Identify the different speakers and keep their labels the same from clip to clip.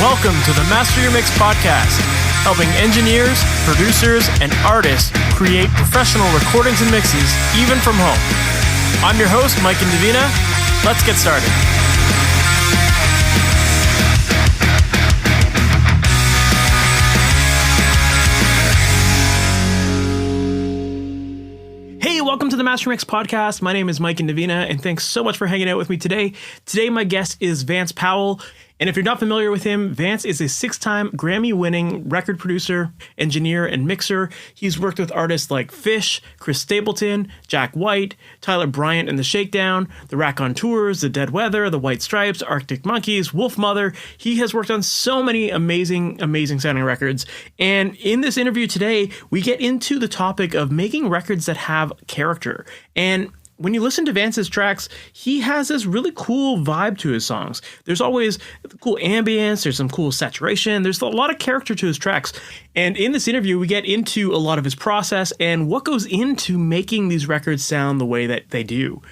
Speaker 1: Welcome to the Master Your Mix podcast, helping engineers, producers, and artists create professional recordings and mixes, even from home. I'm your host, Mike and Davina. Let's get started. Hey, welcome to the Master Mix podcast. My name is Mike and Davina, and thanks so much for hanging out with me today. Today, my guest is Vance Powell. And if you're not familiar with him, Vance is a 6-time Grammy-winning record producer, engineer, and mixer. He's worked with artists like Phish, Chris Stapleton, Jack White, Tyler Bryant and The Shakedown, the Raconteurs, The Dead Weather, The White Stripes, Arctic Monkeys, Wolfmother. He has worked on so many amazing sounding records. And in this interview today, we get into the topic of making records that have character. And when you listen to Vance's tracks, he has this really cool vibe to his songs. There's always cool ambience, there's some cool saturation, there's a lot of character to his tracks. And in this interview, we get into a lot of his process and what goes into making these records sound the way that they do.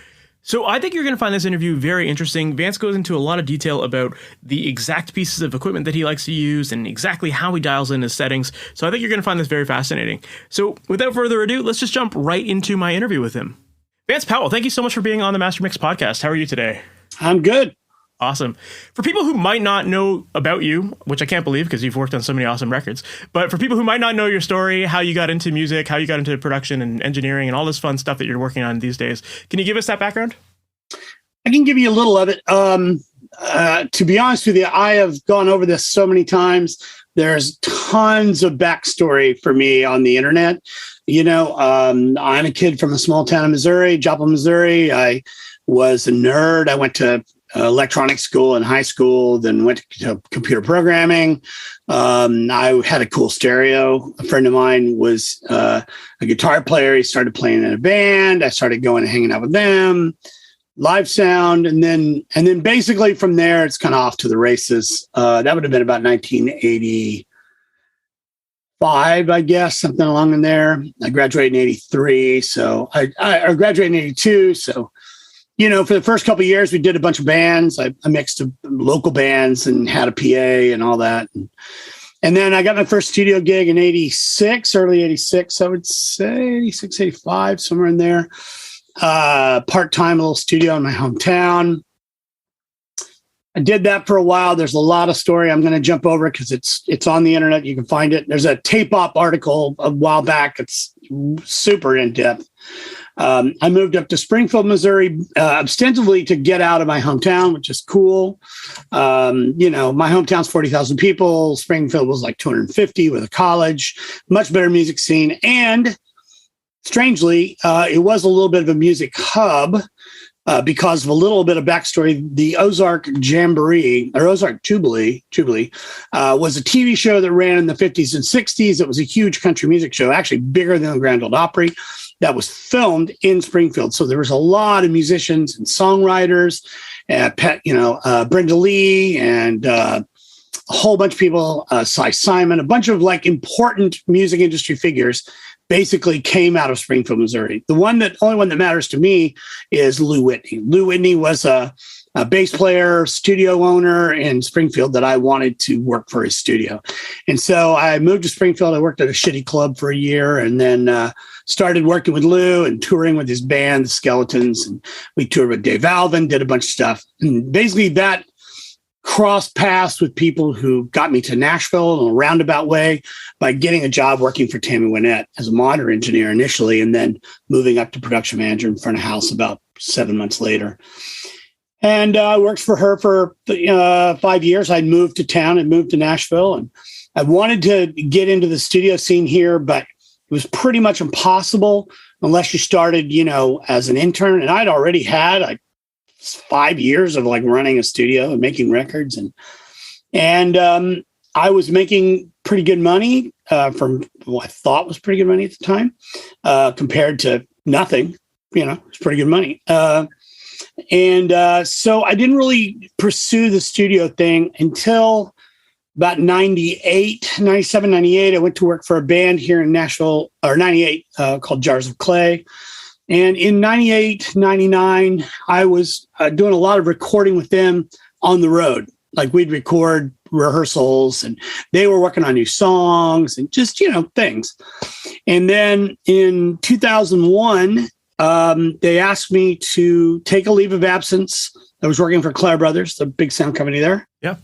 Speaker 1: So I think you're going to find this interview very interesting. Vance goes into a lot of detail about the exact pieces of equipment that he likes to use and exactly how he dials in his settings. So I think you're going to find this very fascinating. So without further ado, let's just jump right into my interview with him. Vance Powell, thank you so much for being on the Master Mix podcast. How are you today?
Speaker 2: I'm good.
Speaker 1: Awesome. For people who might not know about you, which I can't believe because you've worked on so many awesome records, but for people who might not know your story, how you got into music, how you got into production and engineering and all this fun stuff that you're working on these days, can you give us that background?
Speaker 2: I can give you a little of it. To be honest with you, I have gone over this so many times. There's tons of backstory for me on the internet. You know, I'm a kid from a small town in Missouri, Joplin, Missouri. I was a nerd. I went to electronics school in high school, then went to computer programming. I had a cool stereo. A friend of mine was a guitar player. He started playing in a band. I started going and hanging out with them. Live sound, and then basically from there, it's kind of off to the races. That would have been about 1985, I guess, something along in there. I graduated in 83, so I graduated in 82. So, you know, for the first couple of years, we did a bunch of bands. I mixed local bands and had a PA and all that. And then I got my first studio gig in 86, early 86, I would say, 86, 85, somewhere in there. Part-time little studio in my hometown. I did that for a while. There's a lot of story I'm going to jump over because it's on the internet. You can find it. There's a Tape Op article a while back. It's super in-depth. I moved up to Springfield, Missouri, ostensibly to get out of my hometown, which is cool. You know, my hometown's 40,000 people. Springfield was like 250 with a college, much better music scene. And strangely, it was a little bit of a music hub because of a little bit of backstory. The Ozark Jamboree, or Ozark Jubilee, was a TV show that ran in the 50s and 60s. It was a huge country music show, actually bigger than the Grand Ole Opry, that was filmed in Springfield. So there was a lot of musicians and songwriters, Brenda Lee and a whole bunch of people, Cy Simon, a bunch of like important music industry figures basically came out of Springfield, Missouri. The only one that matters to me is Lou Whitney. Lou Whitney was a bass player, studio owner in Springfield that I wanted to work for his studio. And so I moved to Springfield. I worked at a shitty club for a year and then started working with Lou and touring with his band, the Skeletons. And we toured with Dave Alvin, did a bunch of stuff. And basically that crossed paths with people who got me to Nashville in a roundabout way by getting a job working for Tammy Wynette as a monitor engineer initially, and then moving up to production manager in front of house about 7 months later. And I worked for her for 5 years. I'd moved to town and moved to Nashville, and I wanted to get into the studio scene here, but it was pretty much impossible unless you started, you know, as an intern. And I'd already had 5 years of like running a studio and making records, and I was making pretty good money from what I thought was pretty good money at the time compared to nothing. You know, it's pretty good money. So I didn't really pursue the studio thing until about 97, 98. I went to work for a band here in Nashville, or 98, called Jars of Clay. And in 98, 99, I was doing a lot of recording with them on the road. Like we'd record rehearsals, and they were working on new songs and just, things. And then in 2001, they asked me to take a leave of absence. I was working for Clare Brothers, the big sound company there.
Speaker 1: Yeah.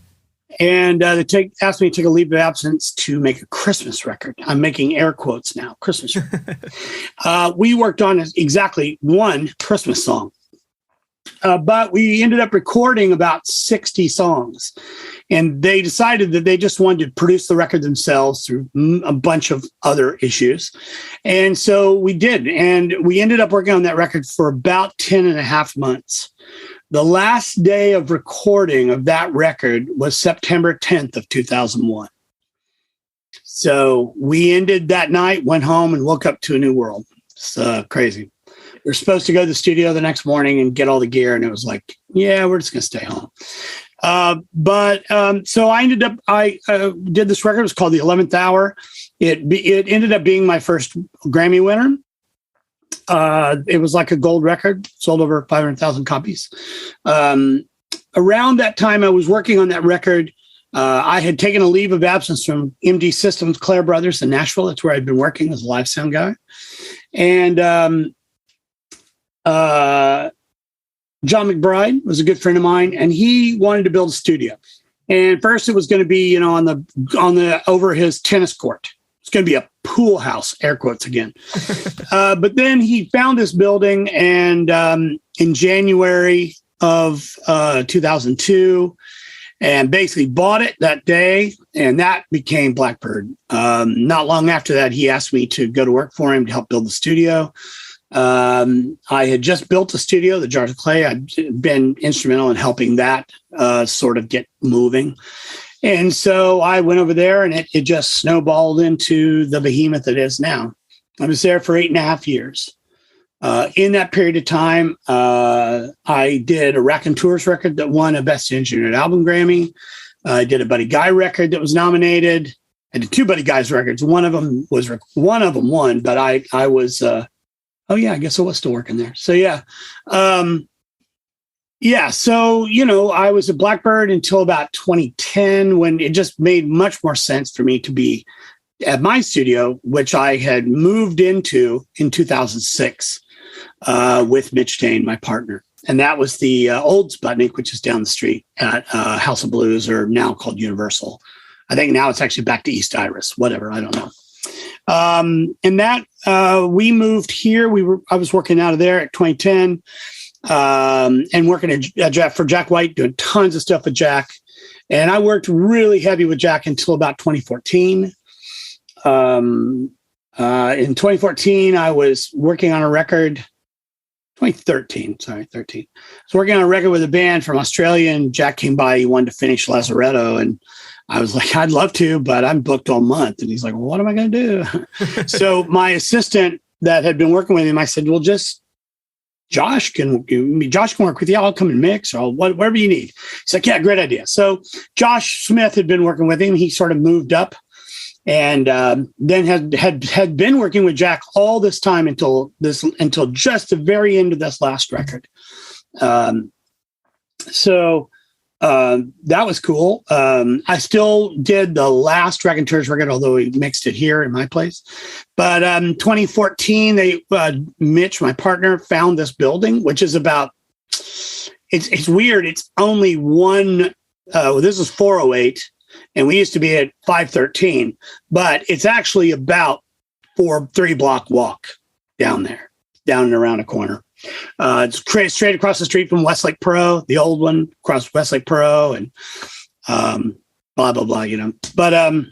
Speaker 2: And they asked me to take a leave of absence to make a Christmas record. I'm making air quotes now, Christmas record. We worked on exactly one Christmas song. But we ended up recording about 60 songs. And they decided that they just wanted to produce the record themselves through a bunch of other issues. And so we did. And we ended up working on that record for about 10 and a half months. The last day of recording of that record was September 10th of 2001. So we ended that night, went home, and woke up to a new world. It's crazy. We were supposed to go to the studio the next morning and get all the gear, and it was like, yeah, we're just going to stay home. So I ended up, I did this record. It was called The 11th Hour. It ended up being my first Grammy winner. It was like a gold record, sold over 500,000 copies. Around that time I was working on that record, I had taken a leave of absence from MD Systems, Clare Brothers in Nashville. That's where I'd been working as a live sound guy. And John McBride was a good friend of mine, and he wanted to build a studio. And first it was going to be, on the over his tennis court. It's going to be a pool house, air quotes again. But then he found this building, and in January of 2002, and basically bought it that day, and that became Blackbird. Not long after that, he asked me to go to work for him to help build the studio. I had just built the studio, the Jars of Clay. I'd been instrumental in helping that sort of get moving. And so I went over there, and it just snowballed into the behemoth it is now. I was there for 8.5 years. In that period of time, I did a Raconteurs record that won a Best Engineered Album Grammy. I did a Buddy Guy record that was nominated. I did 2 Buddy Guys records. One of them won, but I was, I guess I was still working there. So yeah. So, I was at Blackbird until about 2010, when it just made much more sense for me to be at my studio, which I had moved into in 2006 with Mitch Dane, my partner. And that was the old Sputnik, which is down the street at House of Blues, or now called Universal. I think now it's actually back to East Iris, whatever, I don't know. And that we moved here. I was working out of there at 2010. And working for Jack White, doing tons of stuff with Jack. And I worked really heavy with Jack until about 2014. In 2014, I was working on a record. 13. I was working on a record with a band from Australia, and Jack came by. He wanted to finish Lazaretto, and I was like, I'd love to, but I'm booked all month. And he's like, well, what am I going to do? So my assistant that had been working with him, I said, well, Josh can work with you. I'll come and mix, or whatever you need. He's like, yeah, great idea. So Josh Smith had been working with him. He sort of moved up, and then had been working with Jack all this time until just the very end of this last record. So that was cool. I still did the last Raconteurs record, although we mixed it here in my place. But 2014, Mitch, my partner, found this building, which is about, it's weird. It's only one, this is 408, and we used to be at 513, but it's actually about 3-block walk down there, down and around a corner. It's straight across the street from Westlake Pro, the old one, across Westlake Pro, and blah, blah, blah, But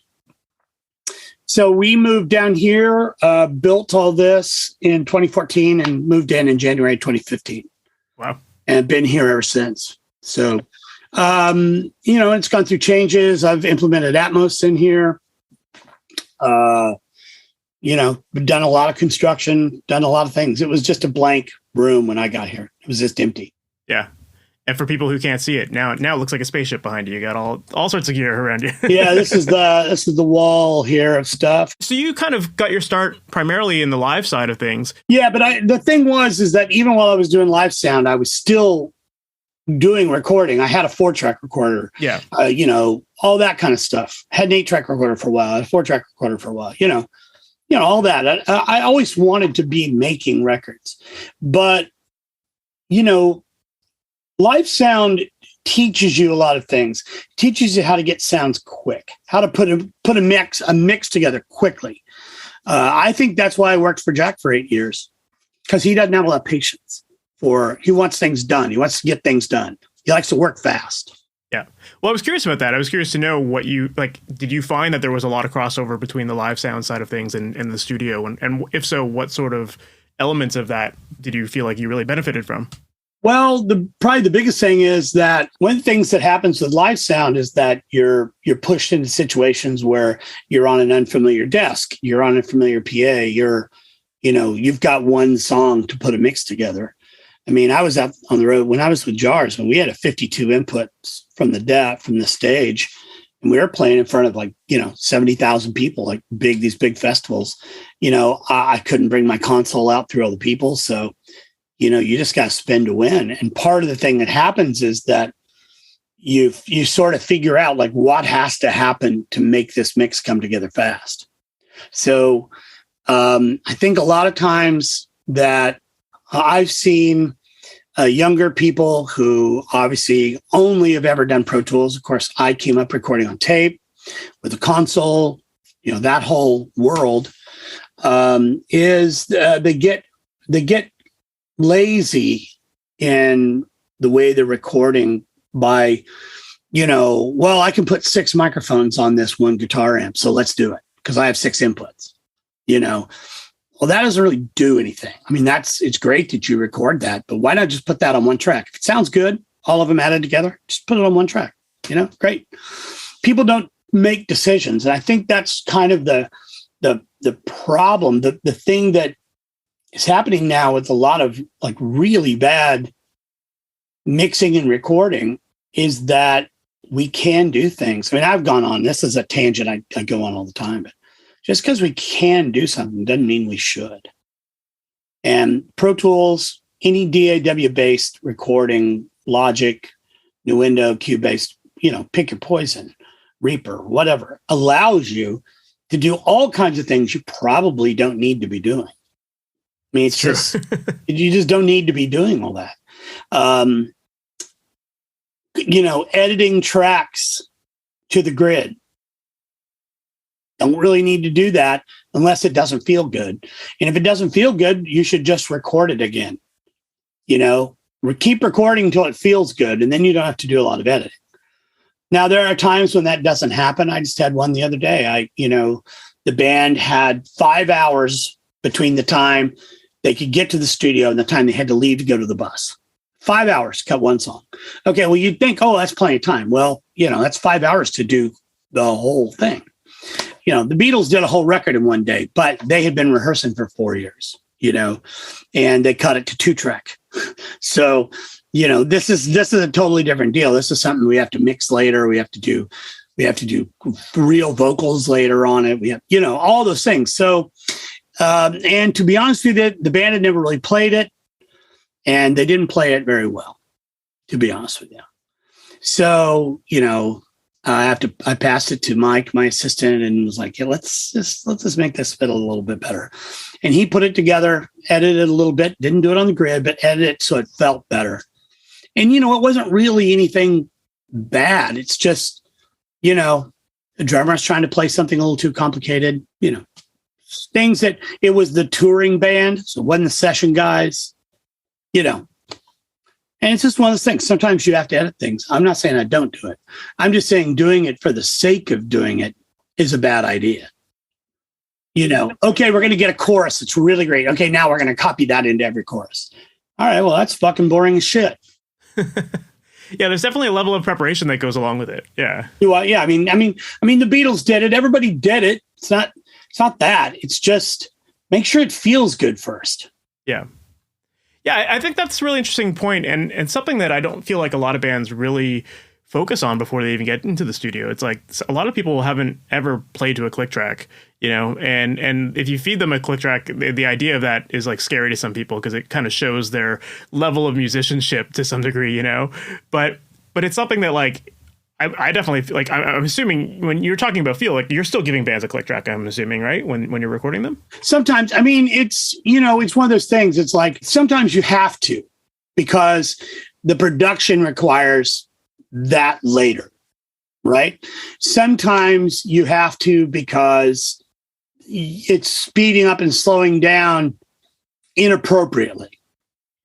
Speaker 2: so we moved down here, built all this in 2014, and moved in January 2015.
Speaker 1: Wow.
Speaker 2: And been here ever since. So, it's gone through changes. I've implemented Atmos in here. Done a lot of construction, done a lot of things. It was just a blank room when I got here. It was just empty.
Speaker 1: Yeah. And for people who can't see it, now it looks like a spaceship behind you. You got all sorts of gear around you.
Speaker 2: Yeah, this is the wall here of stuff.
Speaker 1: So you kind of got your start primarily in the live side of things.
Speaker 2: Yeah, but the thing is that even while I was doing live sound, I was still doing recording. I had a 4-track recorder.
Speaker 1: Yeah.
Speaker 2: All that kind of stuff. Had an 8-track recorder for a while, had a 4-track recorder for a while, all that. I always wanted to be making records, but, live sound teaches you a lot of things. It teaches you how to get sounds quick, how to put a mix together quickly. I think that's why I worked for Jack for 8 years, because he doesn't have a lot of patience. He wants things done. He wants to get things done. He likes to work fast.
Speaker 1: Yeah. Well, I was curious about that. I was curious to know what did you find that there was a lot of crossover between the live sound side of things and the studio? And if so, what sort of elements of that did you feel like you really benefited from?
Speaker 2: Well, probably the biggest thing is that one of the things that happens with live sound is that you're pushed into situations where you're on an unfamiliar desk, you're on a familiar PA, you've got one song to put a mix together. I mean, I was out on the road when I was with Jars, when we had 52 inputs from the stage, and we were playing in front of 70,000 people, these big festivals. I couldn't bring my console out through all the people. So, you just got to spin to win. And part of the thing that happens is that you sort of figure out what has to happen to make this mix come together fast. So I think a lot of times that I've seen younger people who obviously only have ever done Pro Tools. Of course, I came up recording on tape with a console, that whole world is they get lazy in the way they're recording by, I can put 6 microphones on this one guitar amp, so let's do it because I have 6 inputs, Well, that doesn't really do anything. I mean, it's great that you record that, but why not just put that on one track? If it sounds good, all of them added together, just put it on one track, great. People don't make decisions. And I think that's kind of the problem, the thing that is happening now with a lot of really bad mixing and recording is that we can do things. I mean, I've gone on, this is a tangent I go on all the time, but just because we can do something doesn't mean we should. And Pro Tools, any DAW-based recording, Logic, Nuendo, Cube-based, pick your poison, Reaper, whatever, allows you to do all kinds of things you probably don't need to be doing. I mean, it's just, you just don't need to be doing all that. Editing tracks to the grid. Don't really need to do that unless it doesn't feel good. And if it doesn't feel good, you should just record it again. Keep recording until it feels good, and then you don't have to do a lot of editing. Now, there are times when that doesn't happen. I just had one the other day. The band had 5 hours between the time they could get to the studio and the time they had to leave to go to the bus. 5 hours to cut one song. Okay, well, you'd think, that's plenty of time. Well, that's 5 hours to do the whole thing. The Beatles did a whole record in one day, but they had been rehearsing for 4 years, and they cut it to 2-track. So, this is a totally different deal. This is something we have to mix later. We have to do real vocals later on it. We have, all those things. So, and to be honest with you, the band had never really played it, and they didn't play it very well, to be honest with you. So, I passed it to Mike, my assistant, and was like, "Yeah, let's just make this fit a little bit better." And he put it together, edited it a little bit, didn't do it on the grid, but edited it so it felt better. And it wasn't really anything bad. It's just, the drummer's trying to play something a little too complicated. Things that it was the touring band, so it wasn't the session guys. And it's just one of those things. Sometimes you have to edit things. I'm not saying I don't do it. I'm just saying doing it for the sake of doing it is a bad idea. Okay, we're going to get a chorus. It's really great. Okay, now we're going to copy that into every chorus. All right, well, that's fucking boring as shit.
Speaker 1: Yeah, there's definitely a level of preparation that goes along with it. Yeah.
Speaker 2: Yeah. I mean, the Beatles did it. Everybody did it. It's not that. It's just make sure it feels good first.
Speaker 1: Yeah. Yeah, I think that's a really interesting point, and something that I don't feel like a lot of bands really focus on before they even get into the studio. It's like a lot of people haven't ever played to a click track, you know, and if you feed them a click track, the idea of that is like scary to some people because it kind of shows their level of musicianship to some degree, you know, but it's something that like, I definitely feel like I'm assuming when you're talking about feel, like you're still giving bands a click track, I'm assuming, right? When you're recording them?
Speaker 2: Sometimes, I mean, it's, you know, it's one of those things. It's like, sometimes you have to, because the production requires that later, right? Sometimes you have to because it's speeding up and slowing down inappropriately,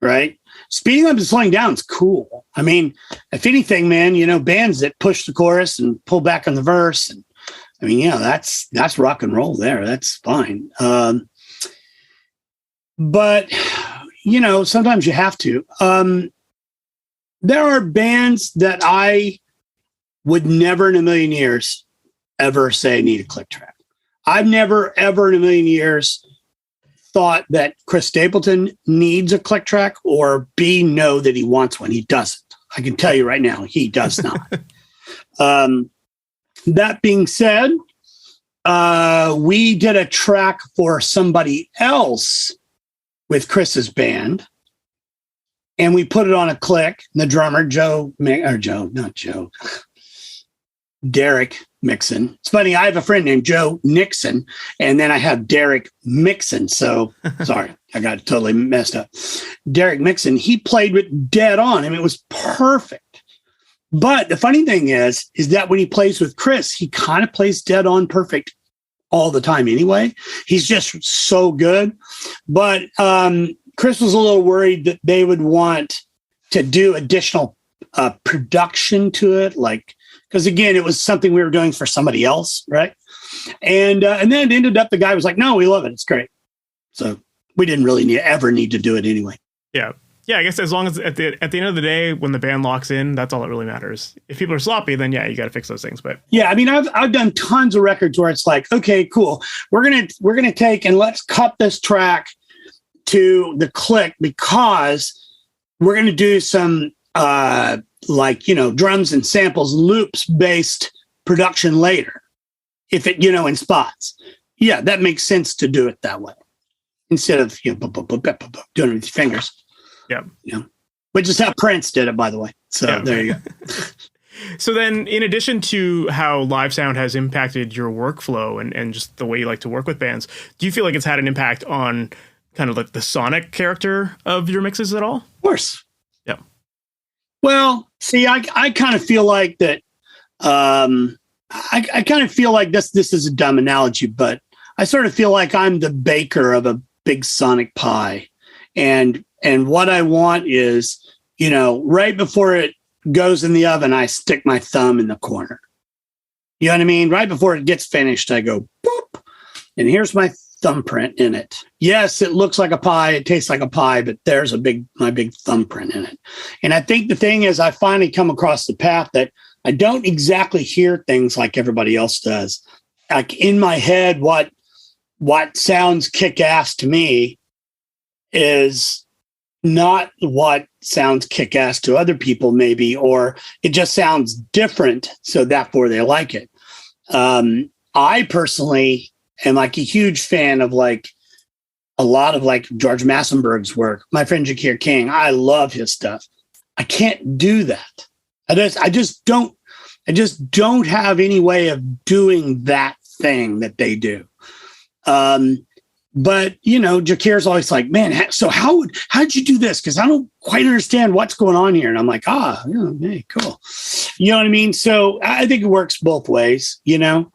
Speaker 2: right? Speeding up and slowing down is cool. I mean, if anything, man, you know, bands that push the chorus and pull back on the verse, and I mean, yeah, that's rock and roll there. That's fine. But you know, sometimes you have to. There are bands that I would never in a million years ever say need a click track. I've never, ever in a million years thought that Chris Stapleton needs a click track or know that he wants one. He doesn't. I can tell you right now, he does not. That being said, we did a track for somebody else with Chris's band, and we put it on a click. The drummer, Derek Mixon. It's funny, I have a friend named Joe Nixon, and then I have Derek Mixon. So, sorry, I got it totally messed up. Derek Mixon, he played with dead on. I mean, it was perfect. But the funny thing is that when he plays with Chris, he kind of plays dead on perfect all the time anyway. He's just so good. But Chris was a little worried that they would want to do additional production to it, like, because again, it was something we were doing for somebody else, right? And then it ended up the guy was like, "No, we love it. It's great." So we didn't really ever need to do it anyway.
Speaker 1: Yeah. I guess as long as at the end of the day, when the band locks in, that's all that really matters. If people are sloppy, then yeah, you got to fix those things. But
Speaker 2: yeah, I mean, I've done tons of records where it's like, okay, cool, we're gonna take and let's cut this track to the click because we're gonna do some like, you know, drums and samples, loops based production later. If it, you know, in spots. Yeah, that makes sense to do it that way instead of, you know, doing it with your fingers.
Speaker 1: Yeah.
Speaker 2: You know, which is how Prince did it, by the way. So yeah. There you go.
Speaker 1: So then, in addition to how live sound has impacted your workflow and just the way you like to work with bands, do you feel like it's had an impact on kind of like the sonic character of your mixes at all?
Speaker 2: Of course.
Speaker 1: Yeah.
Speaker 2: Well, see, I kind of feel like that. I kind of feel like this is a dumb analogy, but I sort of feel like I'm the baker of a big sonic pie. And what I want is, you know, right before it goes in the oven, I stick my thumb in the corner. You know what I mean? Right before it gets finished, I go, boop, and here's my thumbprint in it. Yes, it looks like a pie. It tastes like a pie, but there's my big thumbprint in it. And I think the thing is, I finally come across the path that I don't exactly hear things like everybody else does. Like in my head, what sounds kick-ass to me is not what sounds kick-ass to other people, maybe, or it just sounds different, so therefore they like it. I personally am like a huge fan of like a lot of like George Massenburg's work. My friend Jakir King, I love his stuff. I can't do that. I just don't have any way of doing that thing that they do. But you know, Jakir's always like, man, so how'd you do this? Because I don't quite understand what's going on here. And I'm like, hey, cool. You know what I mean? So I think it works both ways, you know.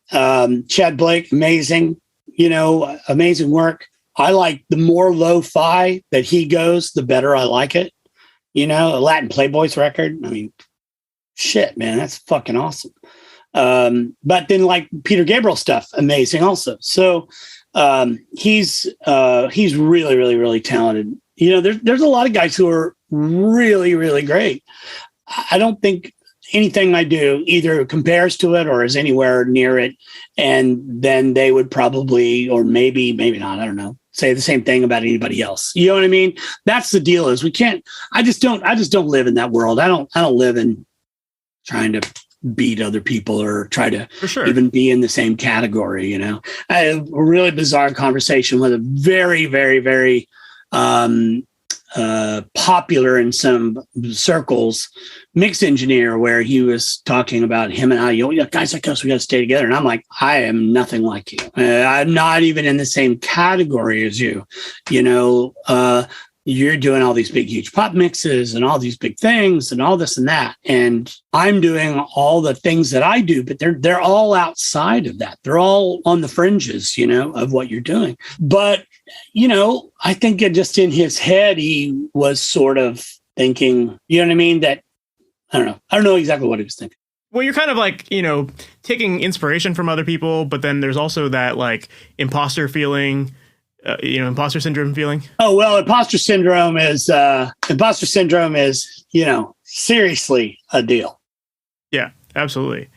Speaker 2: Chad Blake, amazing, you know, amazing work. I like the more lo-fi that he goes, the better I like it. You know, a Latin Playboys record. I mean, shit, man, that's fucking awesome. But then like Peter Gabriel stuff, amazing also. So he's really, really, really talented. You know, there's a lot of guys who are really, really great. I don't think anything I do either compares to it or is anywhere near it. And then they would probably, or maybe not, I don't know, say the same thing about anybody else. You know what I mean? That's the deal is I just don't live in that world. I don't live in trying to beat other people or try to
Speaker 1: For sure.
Speaker 2: even be in the same category. You know, I had a really bizarre conversation with a very, very, very popular in some circles mix engineer, where he was talking about him and I, guys like us, we got to stay together. And I'm like, I am nothing like you. I'm not even in the same category as you. You know, you're doing all these big, huge pop mixes and all these big things and all this and that. And I'm doing all the things that I do, but they're all outside of that. They're all on the fringes, you know, of what you're doing. But, you know, I think it just in his head, he was sort of thinking, you know what I mean? That, I don't know exactly what he was thinking.
Speaker 1: Well, you're kind of like, you know, taking inspiration from other people, but then there's also that like imposter feeling, imposter syndrome feeling.
Speaker 2: Oh, well, imposter syndrome is, you know, seriously a deal.
Speaker 1: Yeah, absolutely.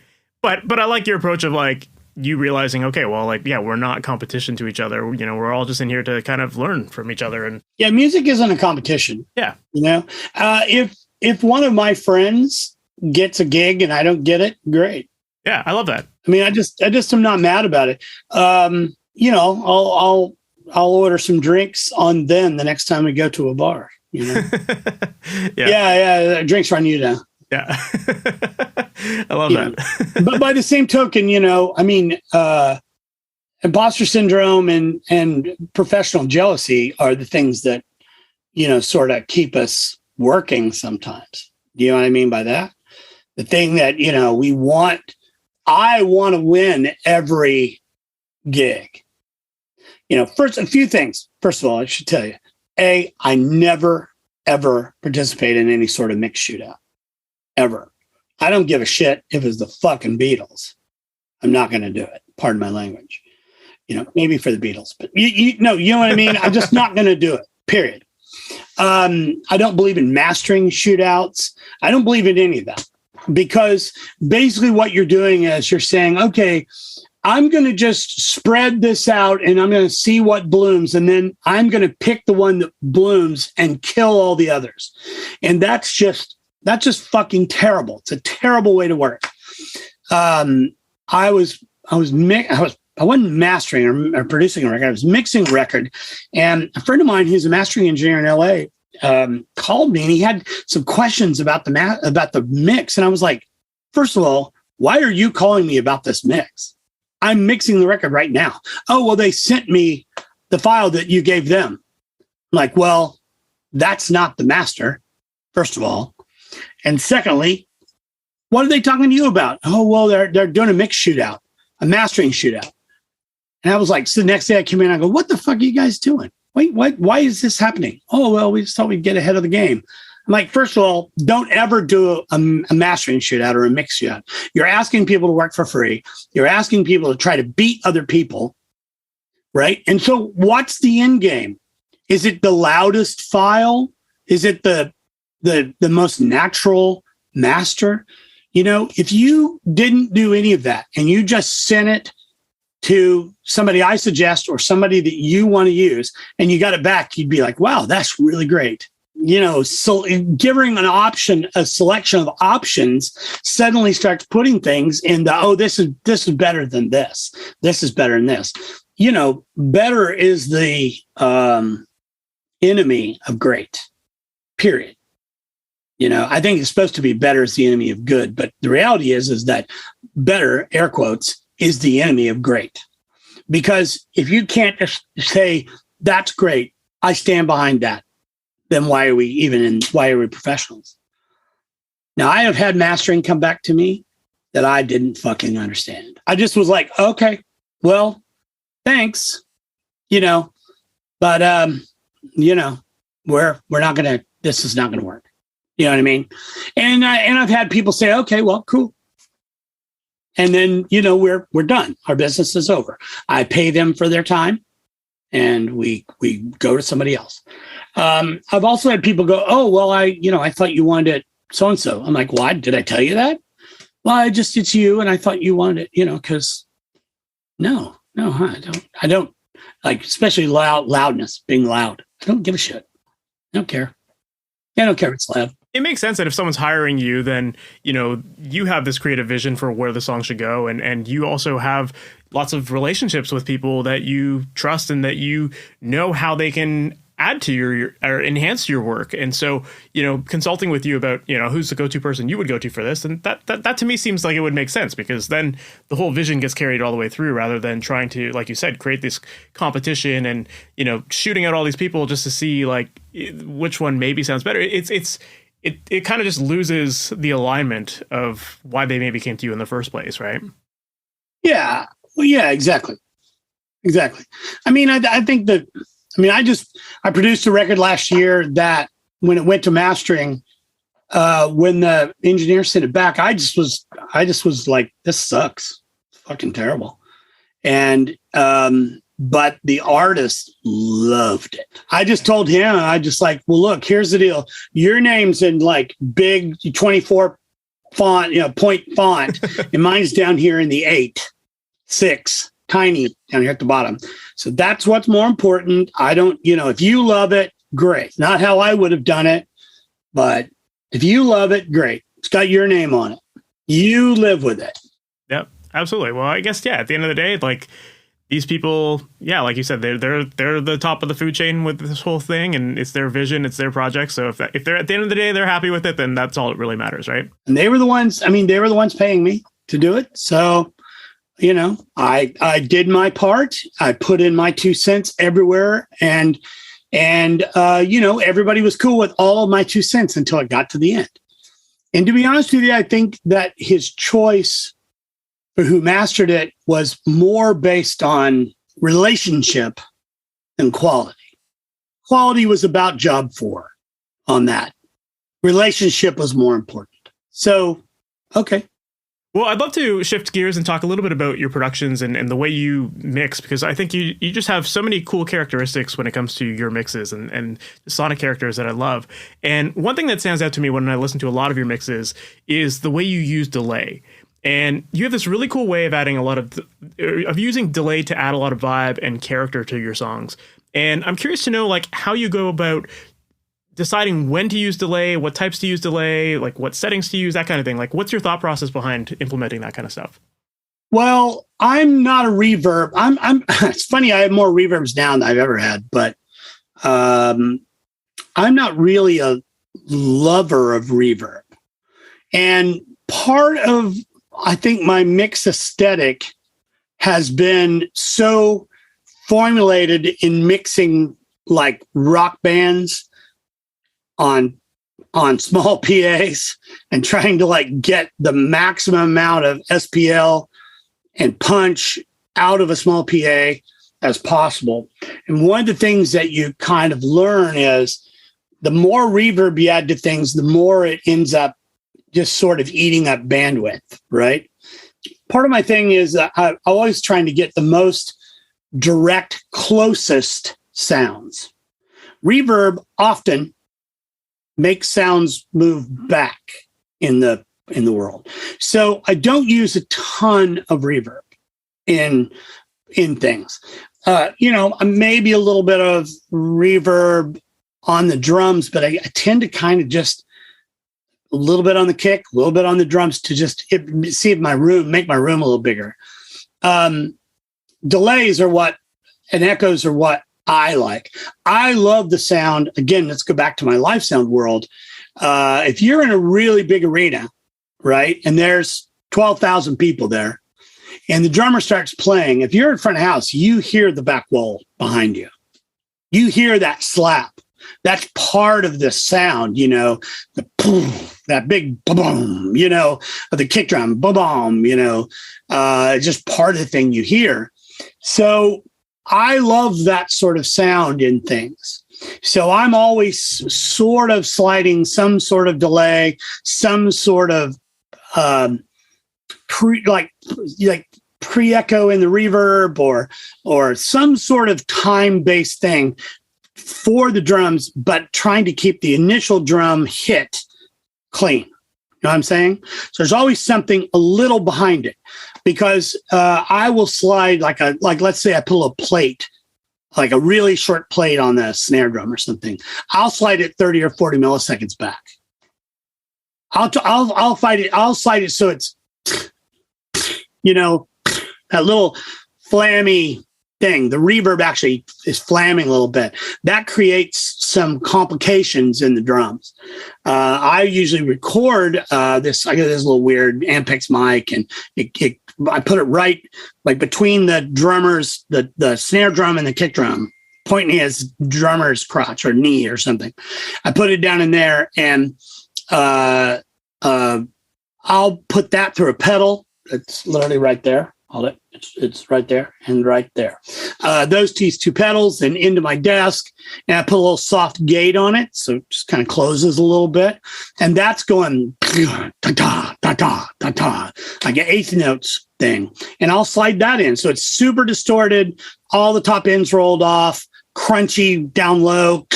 Speaker 1: But I like your approach of like you realizing, okay, well, like, yeah, we're not competition to each other. You know, we're all just in here to kind of learn from each other. And
Speaker 2: yeah, music isn't a competition.
Speaker 1: Yeah.
Speaker 2: You know, if one of my friends gets a gig and I don't get it, great.
Speaker 1: Yeah, I love that.
Speaker 2: I mean, I just am not mad about it. You know, I'll order some drinks on them the next time we go to a bar, you know? Yeah. Drinks are on you now.
Speaker 1: Yeah. I love that.
Speaker 2: But by the same token, you know, I mean, imposter syndrome and professional jealousy are the things that, you know, sort of keep us working sometimes. Do you know what I mean by that? The thing that, you know, I want to win every gig. You know, first, a few things. First of all, I should tell you, I never, ever participate in any sort of mix shootout. Ever. I don't give a shit if it's the fucking Beatles. I'm not going to do it. Pardon my language. You know, maybe for the Beatles, but you know what I mean? I'm just not going to do it, period. I don't believe in mastering shootouts. I don't believe in any of that, because basically what you're doing is you're saying, okay, I'm going to just spread this out and I'm going to see what blooms. And then I'm going to pick the one that blooms and kill all the others. And that's just fucking terrible. It's a terrible way to work. I wasn't mastering or producing a record. I was mixing a record. And a friend of mine who's a mastering engineer in LA called me, and he had some questions about the mix. And I was like, first of all, why are you calling me about this mix? I'm mixing the record right now. Oh, well, they sent me the file that you gave them. I'm like, well, that's not the master, first of all. And secondly, what are they talking to you about? Oh, well, they're doing a mix shootout, a mastering shootout. And I was like, so the next day I came in, I go, what the fuck are you guys doing? Wait, why is this happening? Oh, well, we just thought we'd get ahead of the game. I'm like, first of all, don't ever do a mastering shootout or a mix shootout. You're asking people to work for free. You're asking people to try to beat other people, right? And so what's the end game? Is it the loudest file? Is it the most natural master? You know, if you didn't do any of that and you just sent it to somebody I suggest or somebody that you want to use and you got it back, you'd be like, wow, that's really great. You know, so giving a selection of options suddenly starts putting things in this is better than this. This is better than this. You know, better is the enemy of great, period. You know, I think it's supposed to be better is the enemy of good. But the reality is that better, air quotes, is the enemy of great. Because if you can't just say, that's great, I stand behind that, then why are we professionals? Now, I have had mastering come back to me that I didn't fucking understand. I just was like, okay, well, thanks, you know, but, you know, we're not going to, this is not going to work. You know what I mean? And I've had people say, okay, well, cool. And then, you know, we're done. Our business is over. I pay them for their time and we go to somebody else. I've also had people go, oh, well, I thought you wanted it so-and-so. I'm like, why? Did I tell you that? Well, it's you. And I thought you wanted it, you know, because no, I don't like, especially loudness, being loud. I don't give a shit. I don't care. I don't care if it's loud.
Speaker 1: It makes sense that if someone's hiring you, then, you have this creative vision for where the song should go. And you also have lots of relationships with people that you trust and that you know how they can add to your or enhance your work. And so, consulting with you about, who's the go-to person you would go to for this. And that to me seems like it would make sense, because then the whole vision gets carried all the way through, rather than trying to, like you said, create this competition and, shooting out all these people just to see like which one maybe sounds better. It kind of just loses the alignment of why they maybe came to you in the first place, right?
Speaker 2: Yeah. Well, yeah, exactly. I mean, I think that, I produced a record last year that when it went to mastering, when the engineer sent it back, I just was like, this sucks. It's fucking terrible. And, but the artist loved it. I just told him, well, look, here's the deal. Your name's in like big 24 font, point font, and mine's down here in the 8-6, tiny down here at the bottom. So that's what's more important. I don't, if you love it, great. Not how I would have done it, but if you love it, great. It's got your name on it. You live with it.
Speaker 1: Yep, absolutely. Well, I guess, at the end of the day, like, these people, like you said, they're the top of the food chain with this whole thing, and it's their vision, it's their project. So if they're at the end of the day, they're happy with it, then that's all that really matters, right?
Speaker 2: And they were the ones paying me to do it. So, I did my part. I put in my 2 cents everywhere, and everybody was cool with all of my 2 cents until it got to the end. And to be honest with you, I think that his choice for who mastered it was more based on relationship than quality. Quality was about job 4 on that. Relationship was more important. So, okay.
Speaker 1: Well, I'd love to shift gears and talk a little bit about your productions and the way you mix, because I think you just have so many cool characteristics when it comes to your mixes and the sonic characters that I love. And one thing that stands out to me when I listen to a lot of your mixes is the way you use delay. And you have this really cool way of adding of using delay to add a lot of vibe and character to your songs. And I'm curious to know, like, how you go about deciding when to use delay, what types to use delay, like what settings to use, that kind of thing. Like, what's your thought process behind implementing that kind of stuff?
Speaker 2: Well, I'm not a reverb. It's funny, I have more reverbs now than I've ever had, but I'm not really a lover of reverb. And part of, I think, my mix aesthetic has been so formulated in mixing like rock bands on small PAs and trying to like get the maximum amount of SPL and punch out of a small PA as possible. And one of the things that you kind of learn is the more reverb you add to things, the more it ends up just sort of eating up bandwidth, right? Part of my thing is I'm always trying to get the most direct, closest sounds. Reverb often makes sounds move back in the world. So I don't use a ton of reverb in things. Maybe a little bit of reverb on the drums, but I tend to kind of just a little bit on the kick, a little bit on the drums to just make my room a little bigger. Delays are and echoes are what I like. I love the sound. Again, let's go back to my live sound world. If you're in a really big arena, right, and there's 12,000 people there, and the drummer starts playing, if you're in front of house, you hear the back wall behind you. You hear that slap. That's part of the sound, the boom, that big boom, of the kick drum, boom, just part of the thing you hear. So I love that sort of sound in things. So I'm always sort of sliding some sort of delay, some sort of pre-echo in the reverb or some sort of time-based thing for the drums, but trying to keep the initial drum hit clean. You know what I'm saying? So there's always something a little behind it, because I will slide like let's say I pull a plate, like a really short plate on the snare drum or something. I'll slide it 30 or 40 milliseconds back. I'll fight it. I'll slide it so it's, that little flammy thing. The reverb actually is flamming a little bit. That creates some complications in the drums. I usually record this. I got this little weird Ampex mic, and I put it right like between the drummers, the snare drum and the kick drum, pointing his drummer's crotch or knee or something. I put it down in there, and I'll put that through a pedal. It's literally right there. It's right there and right there. Those two pedals and into my desk, and I put a little soft gate on it, so it just kind of closes a little bit, and that's going ta ta ta ta ta ta like an eighth notes thing, and I'll slide that in, so it's super distorted, all the top ends rolled off, crunchy down low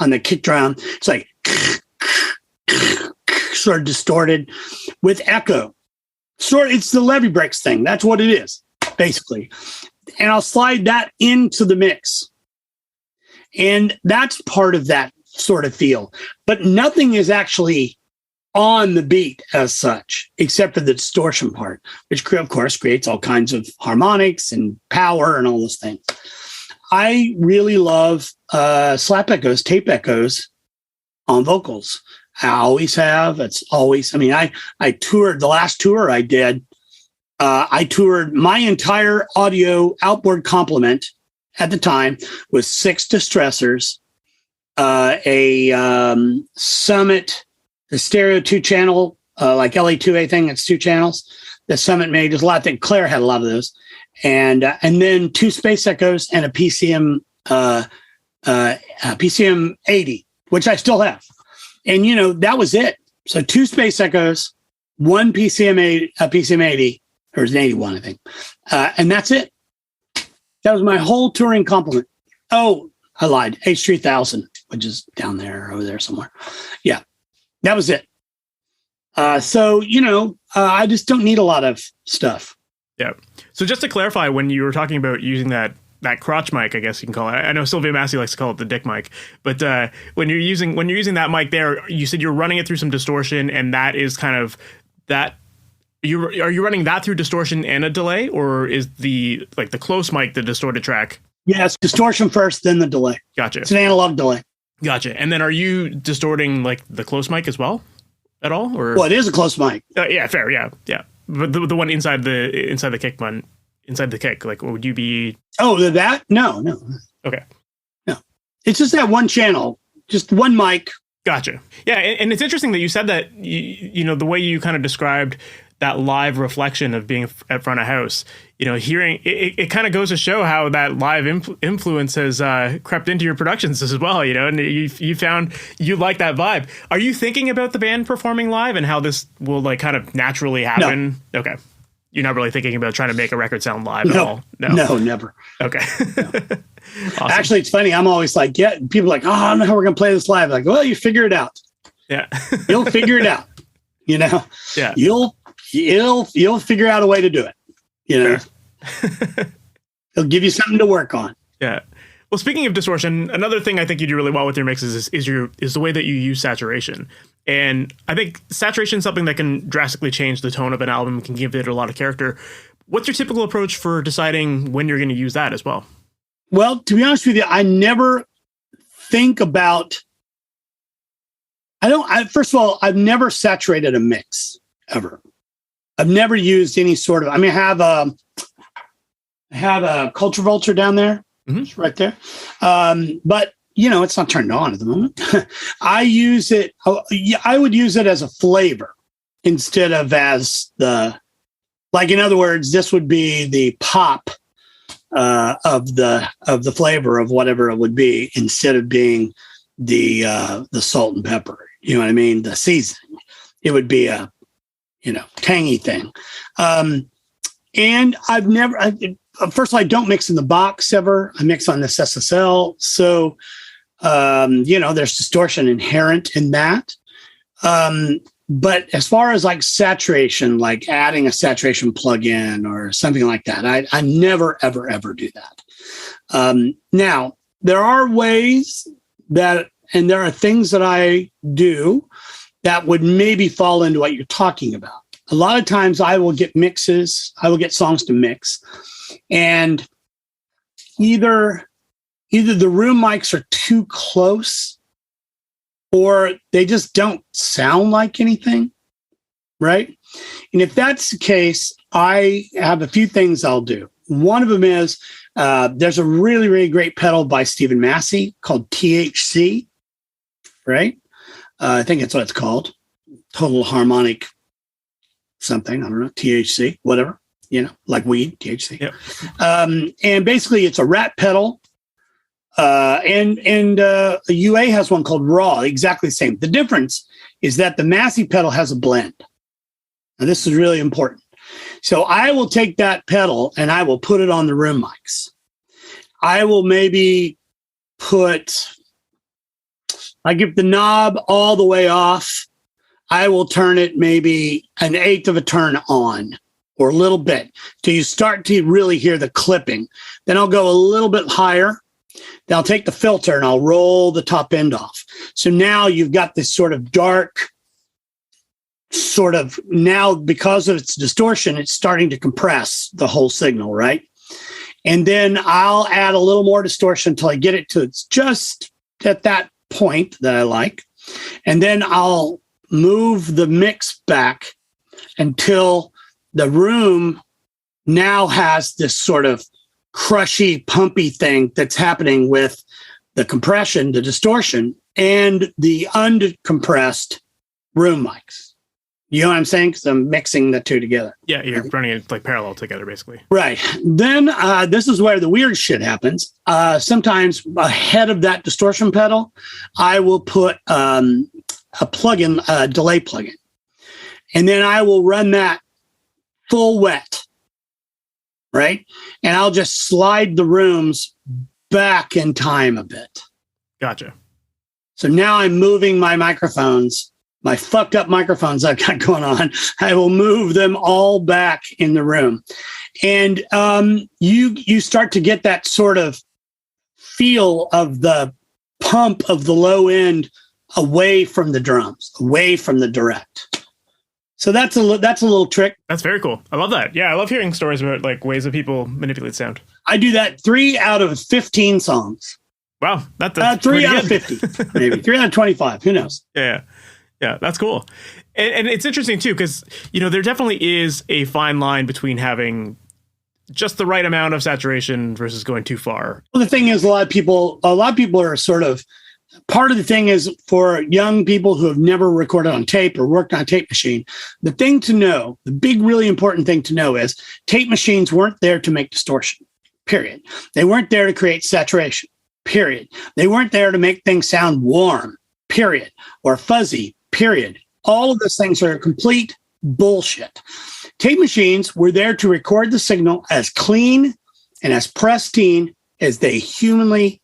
Speaker 2: on the kick drum. It's like sort of distorted with echo. It's the levee breaks thing. That's what it is, basically. And I'll slide that into the mix. And that's part of that sort of feel. But nothing is actually on the beat as such, except for the distortion part, which, of course, creates all kinds of harmonics and power and all those things. I really love slap echoes, tape echoes on vocals. I always have. It's always, I toured the last tour I did. I toured my entire audio outboard complement at the time with 6 distressors, a Summit, the stereo 2-channel, like LA2A thing. It's 2 channels. The Summit made. There's a lot of things. Claire had a lot of those. And then 2 Space Echoes and a PCM, PCM 80, which I still have. And, that was it. So 2 Space Echoes, 1 PCM 80, or an 81, I think. And that's it. That was my whole touring complement. Oh, I lied. H3000, which is down there, over there somewhere. Yeah, that was it. So, I just don't need a lot of stuff.
Speaker 1: Yeah. So just to clarify, when you were talking about using that crotch mic, I guess you can call it. I know Sylvia Massey likes to call it the dick mic, but when you're using that mic there, you said you're running it through some distortion, and that is kind of that. Are you running that through distortion and a delay, or is the close mic the distorted track?
Speaker 2: Yes, distortion first, then the delay. Gotcha. It's an analog delay.
Speaker 1: Gotcha. And then are you distorting like the close mic as well, at all? Or
Speaker 2: well, it is a close mic.
Speaker 1: Yeah, fair. Yeah. But the one inside the kick button. Inside the kick, like, would you be? Oh,
Speaker 2: that? No.
Speaker 1: Okay.
Speaker 2: No, it's just that one channel, just one mic.
Speaker 1: Gotcha. Yeah, and it's interesting that you said that. The way you kind of described that live reflection of being at front of house. Hearing it kind of goes to show how that live influence has crept into your productions as well. And you found you like that vibe. Are you thinking about the band performing live and how this will like kind of naturally happen? No. Okay. You're not really thinking about trying to make a record sound live at all?
Speaker 2: No, never.
Speaker 1: Okay.
Speaker 2: No. Awesome. Actually, it's funny. I'm always like, people are like, I don't know how we're going to play this live. Like, well, you figure it out.
Speaker 1: Yeah.
Speaker 2: You'll figure it out. Yeah. You'll figure out a way to do it. He'll give you something to work on.
Speaker 1: Yeah. Well, speaking of distortion, another thing I think you do really well with your mixes is the way that you use saturation. And I think saturation is something that can drastically change the tone of an album, can give it a lot of character. What's your typical approach for deciding when you're going to use that as well?
Speaker 2: Well, to be honest with you, I never think about. First of all, I've never saturated a mix ever. I've never used any sort of. I have a Culture Vulture down there. Mm-hmm. It's right there. But, it's not turned on at the moment. I use it. I would use it as a flavor instead of as in other words, this would be the pop of the flavor of whatever it would be instead of being the salt and pepper. You know what I mean? The seasoning. It would be a, tangy thing. And I've never. First of all, I don't mix in the box ever. I mix on this SSL. So, there's distortion inherent in that. But as far as like saturation, like adding a saturation plugin or something like that, I never, ever, ever do that. Now, there are ways and there are things that I do that would maybe fall into what you're talking about. A lot of times I will get songs to mix, and either the room mics are too close or they just don't sound like anything, right? And if that's the case, I have a few things I'll do. One of them is there's a really, really great pedal by Stephen Massey called THC, right? I think that's what it's called. Total harmonic something. I don't know, THC, whatever, like weed, THC.
Speaker 1: Yep.
Speaker 2: And basically it's a rat pedal. And UA has one called Raw, exactly the same. The difference is that the Massey pedal has a blend. Now, this is really important. So I will take that pedal and I will put it on the room mics. I will maybe I give the knob all the way off. I will turn it maybe 1/8 of a turn on, or a little bit, till you start to really hear the clipping. Then I'll go a little bit higher. Then I'll take the filter and I'll roll the top end off. So now you've got this sort of dark, now because of its distortion, it's starting to compress the whole signal, right? And then I'll add a little more distortion until I get it to it's just at that point that I like. And then I'll move the mix back until the room now has this sort of crushy, pumpy thing that's happening with the compression, the distortion, and the uncompressed room mics. You know what I'm saying? Because I'm mixing the two together.
Speaker 1: Yeah, you're running it like parallel together, basically.
Speaker 2: Right. Then this is where the weird shit happens. Sometimes ahead of that distortion pedal, I will put a plugin, a delay plugin. And then I will run that full wet. Right? And I'll just slide the rooms back in time a bit.
Speaker 1: Gotcha.
Speaker 2: So now I'm moving my microphones, my fucked up microphones I've got going on. I will move them all back in the room. And you start to get that sort of feel of the pump of the low end away from the drums, away from the direct. So that's a little trick.
Speaker 1: That's very cool. I love that. Yeah, I love hearing stories about like ways that people manipulate sound.
Speaker 2: I do that 3 out of 15 songs.
Speaker 1: Wow, that's
Speaker 2: 3 out of 50, maybe 3 out of 25. Who knows?
Speaker 1: Yeah, that's cool. And it's interesting too because there definitely is a fine line between having just the right amount of saturation versus going too far.
Speaker 2: Well, the thing is, a lot of people are sort of. Part of the thing is for young people who have never recorded on tape or worked on a tape machine, the thing to know, the big, really important thing to know is tape machines weren't there to make distortion, period. They weren't there to create saturation, period. They weren't there to make things sound warm, period, or fuzzy, period. All of those things are complete bullshit. Tape machines were there to record the signal as clean and as pristine as they humanly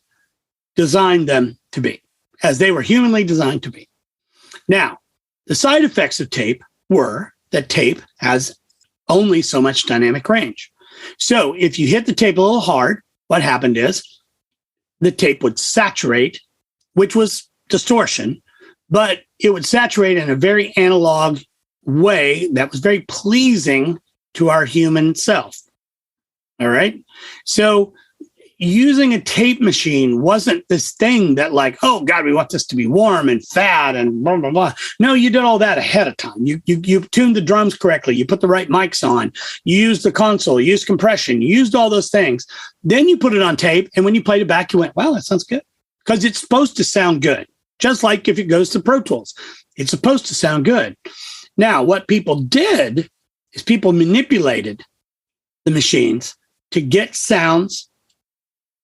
Speaker 2: designed them to be, as they were humanly designed to be. Now, the side effects of tape were that tape has only so much dynamic range. So if you hit the tape a little hard, what happened is the tape would saturate, which was distortion, but it would saturate in a very analog way that was very pleasing to our human self. All right? So using a tape machine wasn't this thing that like, oh God, we want this to be warm and fat and blah, blah, blah. No, you did all that ahead of time. You tuned the drums correctly. You put the right mics on. You used the console. You used compression. You used all those things. Then you put it on tape. And when you played it back, you went, wow, that sounds good. Because it's supposed to sound good. Just like if it goes to Pro Tools. It's supposed to sound good. Now, what people did is people manipulated the machines to get sounds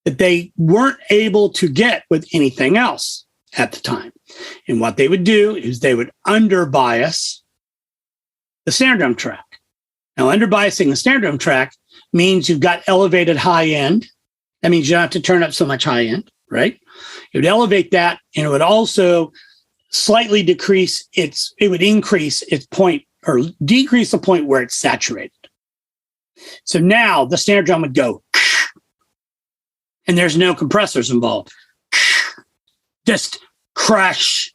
Speaker 2: that they weren't able to get with anything else at the time. And what they would do is they would underbias the snare drum track. Now, underbiasing the snare drum track means you've got elevated high end. That means you don't have to turn up so much high end, right? It would elevate that, and it would also slightly increase its point or decrease the point where it's saturated. So now the snare drum would go, and there's no compressors involved. Just crash.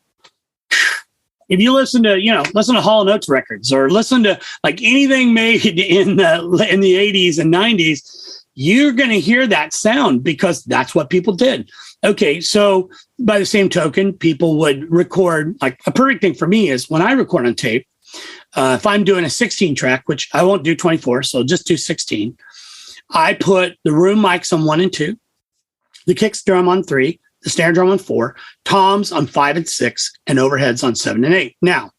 Speaker 2: if you listen to Hall & Oates records or listen to like anything made in the 80s and 90s, you're going to hear that sound because that's what people did. Okay, so by the same token, people would record, like a perfect thing for me is when I record on tape, if I'm doing a 16 track, which I won't do 24, so just do 16, I put the room mics on 1 and 2, the kicks drum on 3, the snare drum on 4, toms on 5 and 6, and overheads on 7 and 8. Now,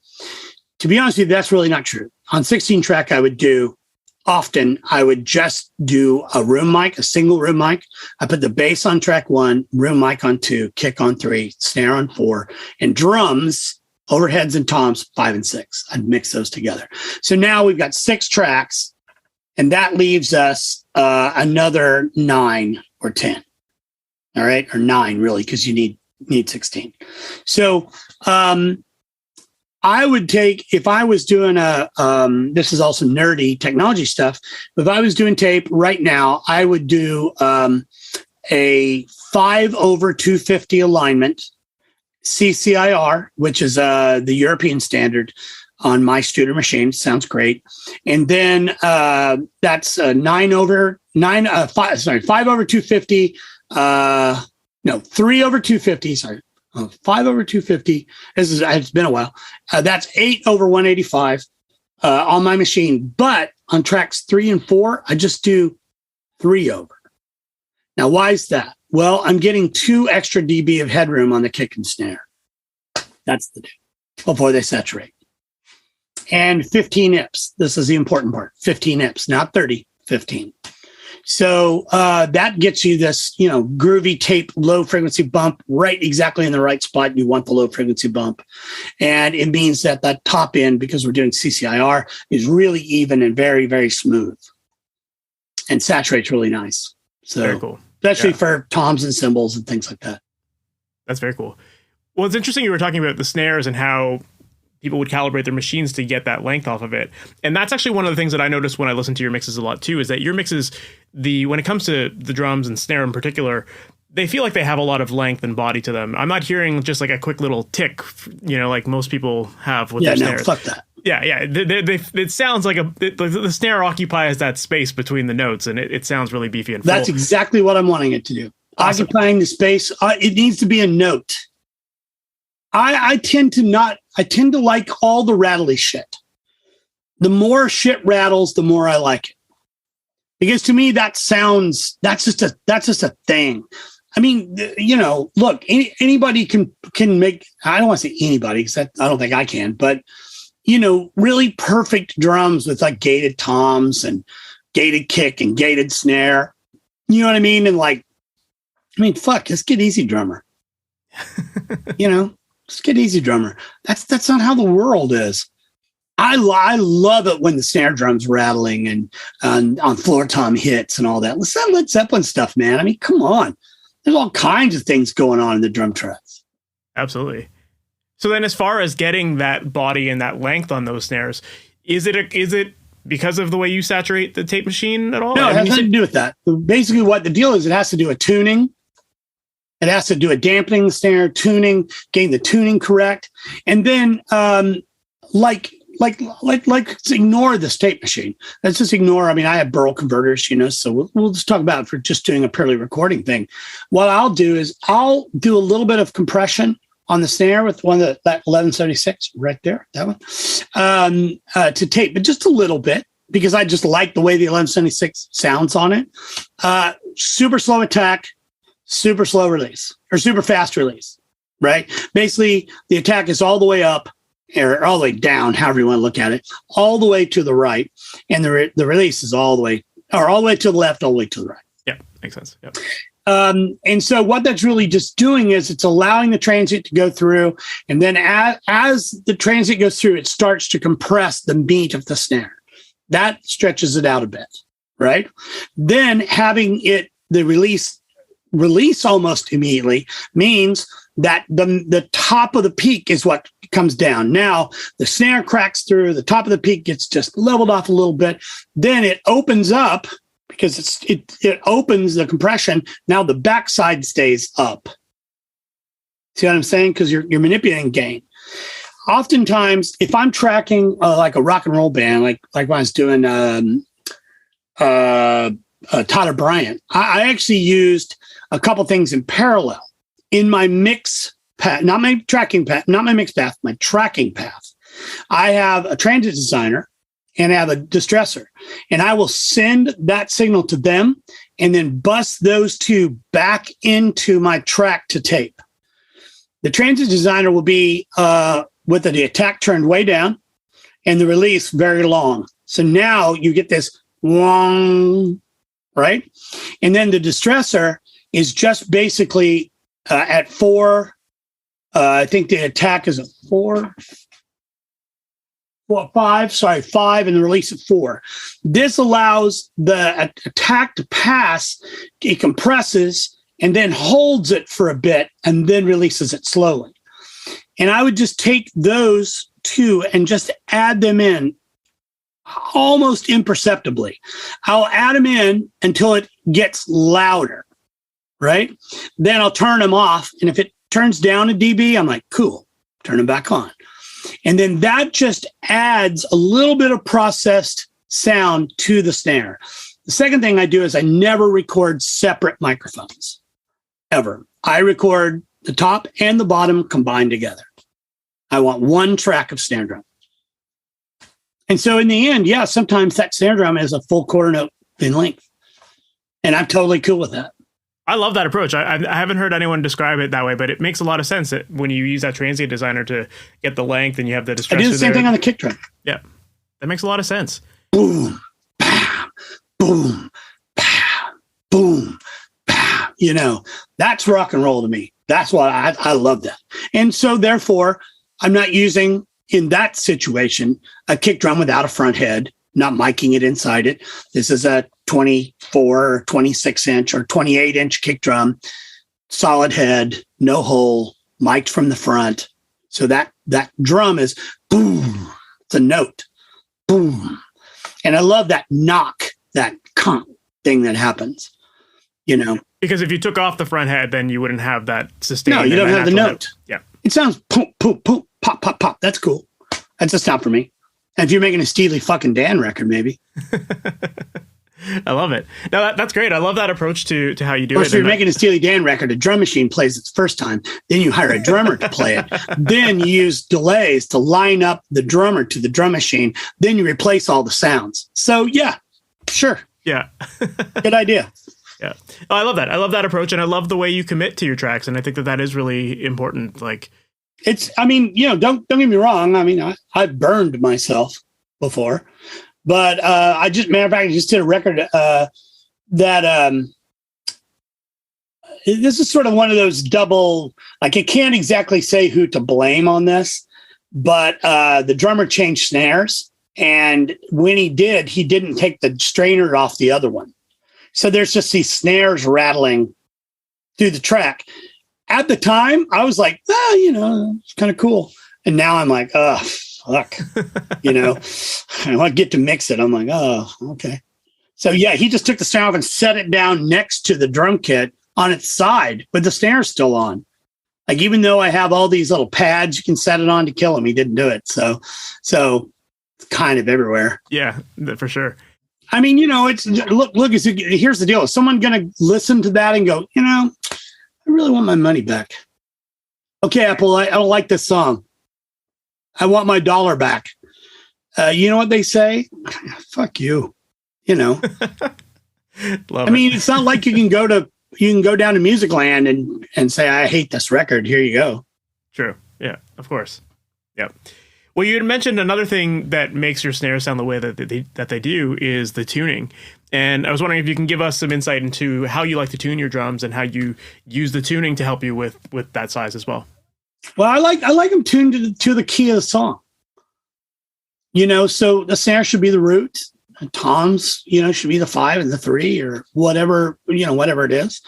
Speaker 2: to be honest with you, that's really not true. On 16 track, I would just do a room mic, a single room mic. I put the bass on track 1, room mic on 2, kick on 3, snare on 4, and drums, overheads and toms, 5 and 6. I'd mix those together. So now we've got 6 tracks, and that leaves us another 9 or 10. All right, or 9 really, because you need 16. So I would take, if I was doing this is also nerdy technology stuff. If I was doing tape right now, I would do a 5/250 alignment, CCIR, which is the European standard on my Studer machine. Sounds great. And then that's 5/250. 3/250. Sorry, 5/250. It's been a while. That's 8/185 on my machine. But on tracks 3 and 4, I just do 3/. Now, why is that? Well, I'm getting 2 extra dB of headroom on the kick and snare. That's the deal before they saturate. And 15 IPS. This is the important part. 15 IPS, not 30, 15. So that gets you this, groovy tape, low frequency bump, right exactly in the right spot. You want the low frequency bump. And it means that that top end, because we're doing CCIR, is really even and very, very smooth and saturates really nice. So
Speaker 1: very cool.
Speaker 2: Especially for toms and cymbals and things like that.
Speaker 1: That's very cool. Well, it's interesting you were talking about the snares and how people would calibrate their machines to get that length off of it. And that's actually one of the things that I noticed when I listen to your mixes a lot too, is that your mixes, when it comes to the drums and snare in particular, they feel like they have a lot of length and body to them. I'm not hearing just like a quick little tick, like most people have with their snares.
Speaker 2: Fuck that.
Speaker 1: Yeah. It sounds like the snare occupies that space between the notes, and it sounds really beefy and full.
Speaker 2: That's exactly what I'm wanting it to do. Awesome. Occupying the space. It needs to be a note. I tend to like all the rattly shit. The more shit rattles, the more I like it. Because to me, that's just a thing. I mean, look, anybody can make, I don't want to say anybody, because I don't think I can, but, really perfect drums with like gated toms and gated kick and gated snare. You know what I mean? And fuck, let's get Easy Drummer. Let's get Easy Drummer. That's not how the world is. I love it when the snare drum's rattling and on floor tom hits and all that. Let's that Led Zeppelin stuff, man. I mean, come on. There's all kinds of things going on in the drum tracks.
Speaker 1: Absolutely. So then, as far as getting that body and that length on those snares, is it because of the way you saturate the tape machine at all?
Speaker 2: No, it has nothing to do with that. Basically, what the deal is, it has to do a tuning. It has to do a dampening the snare, tuning, getting the tuning correct, and then let's ignore this tape machine. Let's just ignore. I mean, I have Burl converters, so we'll just talk about it for just doing a purely recording thing. What I'll do is I'll do a little bit of compression on the snare with that 1176 right there, that one, to tape, but just a little bit, because I just like the way the 1176 sounds on it. Super slow attack, super slow release, or super fast release, right? Basically, the attack is all the way up, or all the way down, however you want to look at it, all the way to the right, and the release is all the way to the left, all the way to the right.
Speaker 1: Yeah, makes sense. Yep.
Speaker 2: And so what that's really just doing is it's allowing the transient to go through, and then as the transient goes through, it starts to compress the meat of the snare. That stretches it out a bit, right? Then having the release almost immediately means that the top of the peak is what comes down. Now the snare cracks through, the top of the peak gets just leveled off a little bit. Then it opens up because it opens the compression. Now the backside stays up. See what I'm saying? Because you're manipulating gain. oftentimes if I'm tracking like a rock and roll band, like when I was doing Tyler Bryant, I actually used a couple things in parallel in my mix path, not my tracking path, not my mix path, my tracking path. I have a transit designer and I have a distressor, and I will send that signal to them and then bust those two back into my track to tape. The transit designer will be with the attack turned way down and the release very long. So now you get this wong, right? And then the distressor is just basically at 4. I think the attack is at 4. 5, and the release at 4. This allows the attack to pass. It compresses and then holds it for a bit and then releases it slowly. And I would just take those two and just add them in almost imperceptibly. I'll add them in until it gets louder, right? Then I'll turn them off. And if it turns down a dB, I'm like, cool, turn them back on. And then that just adds a little bit of processed sound to the snare. The second thing I do is I never record separate microphones, ever. I record the top and the bottom combined together. I want one track of snare drum. And so in the end, yeah, sometimes that snare drum is a full quarter note in length. And I'm totally cool with that.
Speaker 1: I love that approach. I haven't heard anyone describe it that way, but it makes a lot of sense that when you use that transient designer to get the length and you have the distressor.
Speaker 2: I do the same thing on the kick drum.
Speaker 1: Yeah, that makes a lot of sense.
Speaker 2: Boom, bam, boom, bam, boom, bam. You know, that's rock and roll to me. That's why I love that. And so therefore, I'm not using, in that situation, a kick drum without a front head, not miking it inside it. This is a 24 or 26 inch or 28 inch kick drum, solid head, no hole, mic'd from the front. So that drum is boom. It's a note, boom. And I love that knock, that conk thing that happens, you know.
Speaker 1: Because if you took off the front head, then you wouldn't have that sustain.
Speaker 2: No, you don't have the note.
Speaker 1: Yeah.
Speaker 2: It sounds poop, poop, poop, pop, pop, pop. That's cool. That's a sound for me. And if you're making a Steely fucking Dan record, maybe.
Speaker 1: I love it. No, that's great. I love that approach to how you do it.
Speaker 2: If you're making a Steely Dan record, a drum machine plays its first time. Then you hire a drummer to play it. Then you use delays to line up the drummer to the drum machine. Then you replace all the sounds. So yeah, sure.
Speaker 1: Yeah.
Speaker 2: Good idea.
Speaker 1: Yeah. Oh, I love that. I love that approach. And I love the way you commit to your tracks. And I think that is really important. Like,
Speaker 2: I mean, you know, don't get me wrong. I mean, I've burned myself before, but matter of fact, I just did a record that this is sort of one of those double, like I can't exactly say who to blame on this, but the drummer changed snares. And when he didn't take the strainer off the other one. So there's just these snares rattling through the track. At the time, I was like, you know, it's kind of cool. And now I'm like, oh, fuck. You know, I want to get to mix it. I'm like, oh, okay. So, yeah, he just took the snare off and set it down next to the drum kit on its side with the snare still on. Like, even though I have all these little pads you can set it on to kill him, he didn't do it. So it's kind of everywhere.
Speaker 1: Yeah, for sure.
Speaker 2: I mean, you know, here's the deal. Is someone going to listen to that and go, you know, I really want my money back. Okay, Apple, I don't like this song. I want my $1 back. You know what they say? Fuck you. You know. I mean, it's not like you can go down to Musicland and say, I hate this record. Here you go.
Speaker 1: True. Yeah, of course. Yeah. Well, you had mentioned another thing that makes your snares sound the way that they do is the tuning. And I was wondering if you can give us some insight into how you like to tune your drums and how you use the tuning to help you with that size as well.
Speaker 2: Well, I like them tuned to the key of the song. You know, so the snare should be the root. And toms, you know, should be the 5 and the 3 or whatever, you know, whatever it is.